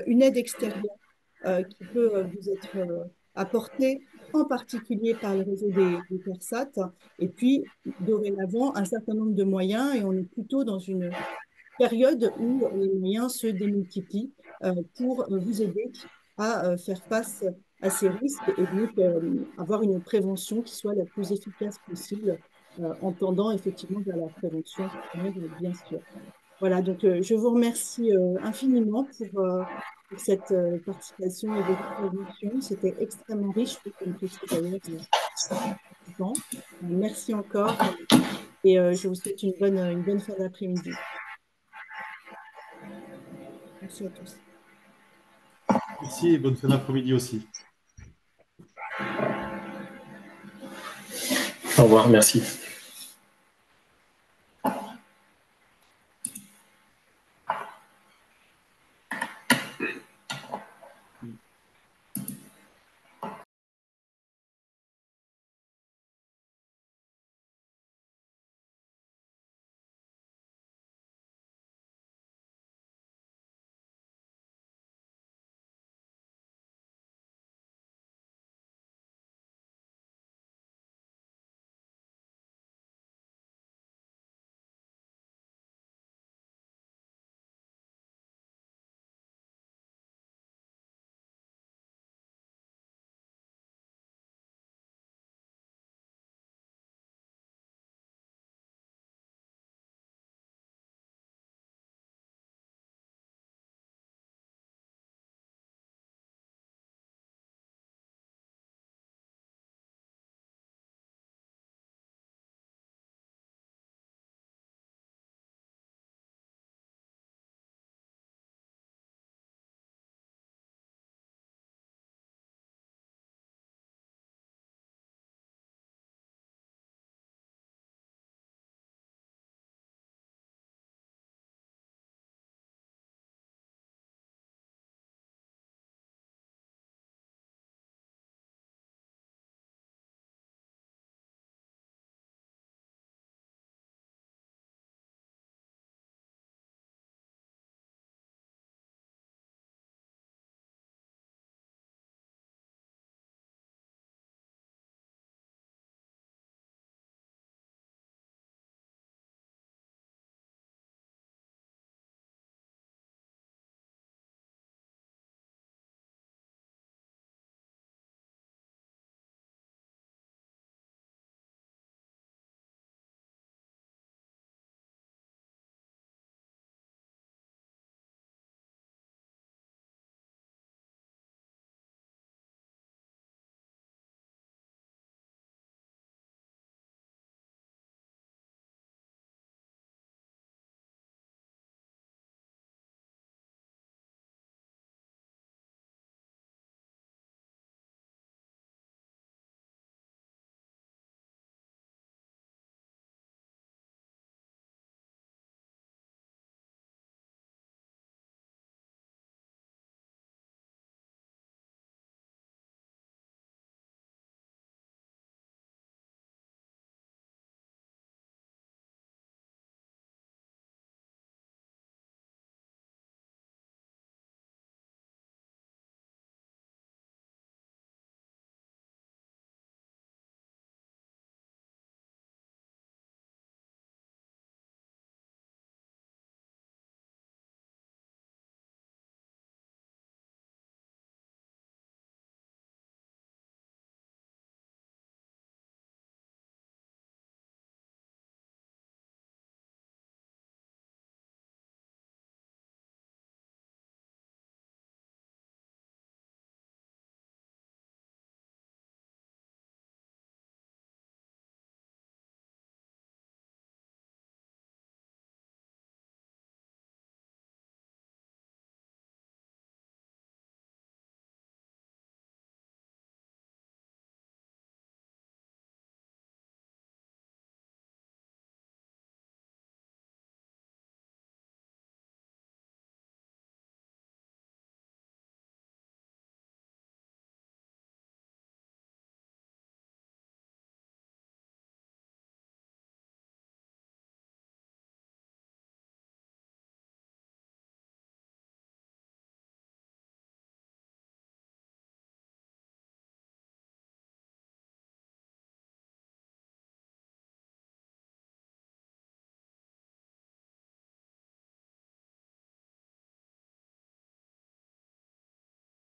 une aide extérieure qui peut vous être apportée, en particulier par le réseau des CARSAT, et puis dorénavant un certain nombre de moyens, et on est plutôt dans une période où les moyens se démultiplient pour vous aider à faire face à ces risques et donc avoir une prévention qui soit la plus efficace possible en tendant effectivement vers la prévention, bien sûr. Voilà, donc je vous remercie infiniment pour cette participation et votre intervention. C'était extrêmement riche, comme précisé d'ailleurs. Merci encore et je vous souhaite une bonne fin d'après-midi. Merci à tous. Merci et bonne fin d'après-midi aussi. Au revoir, merci.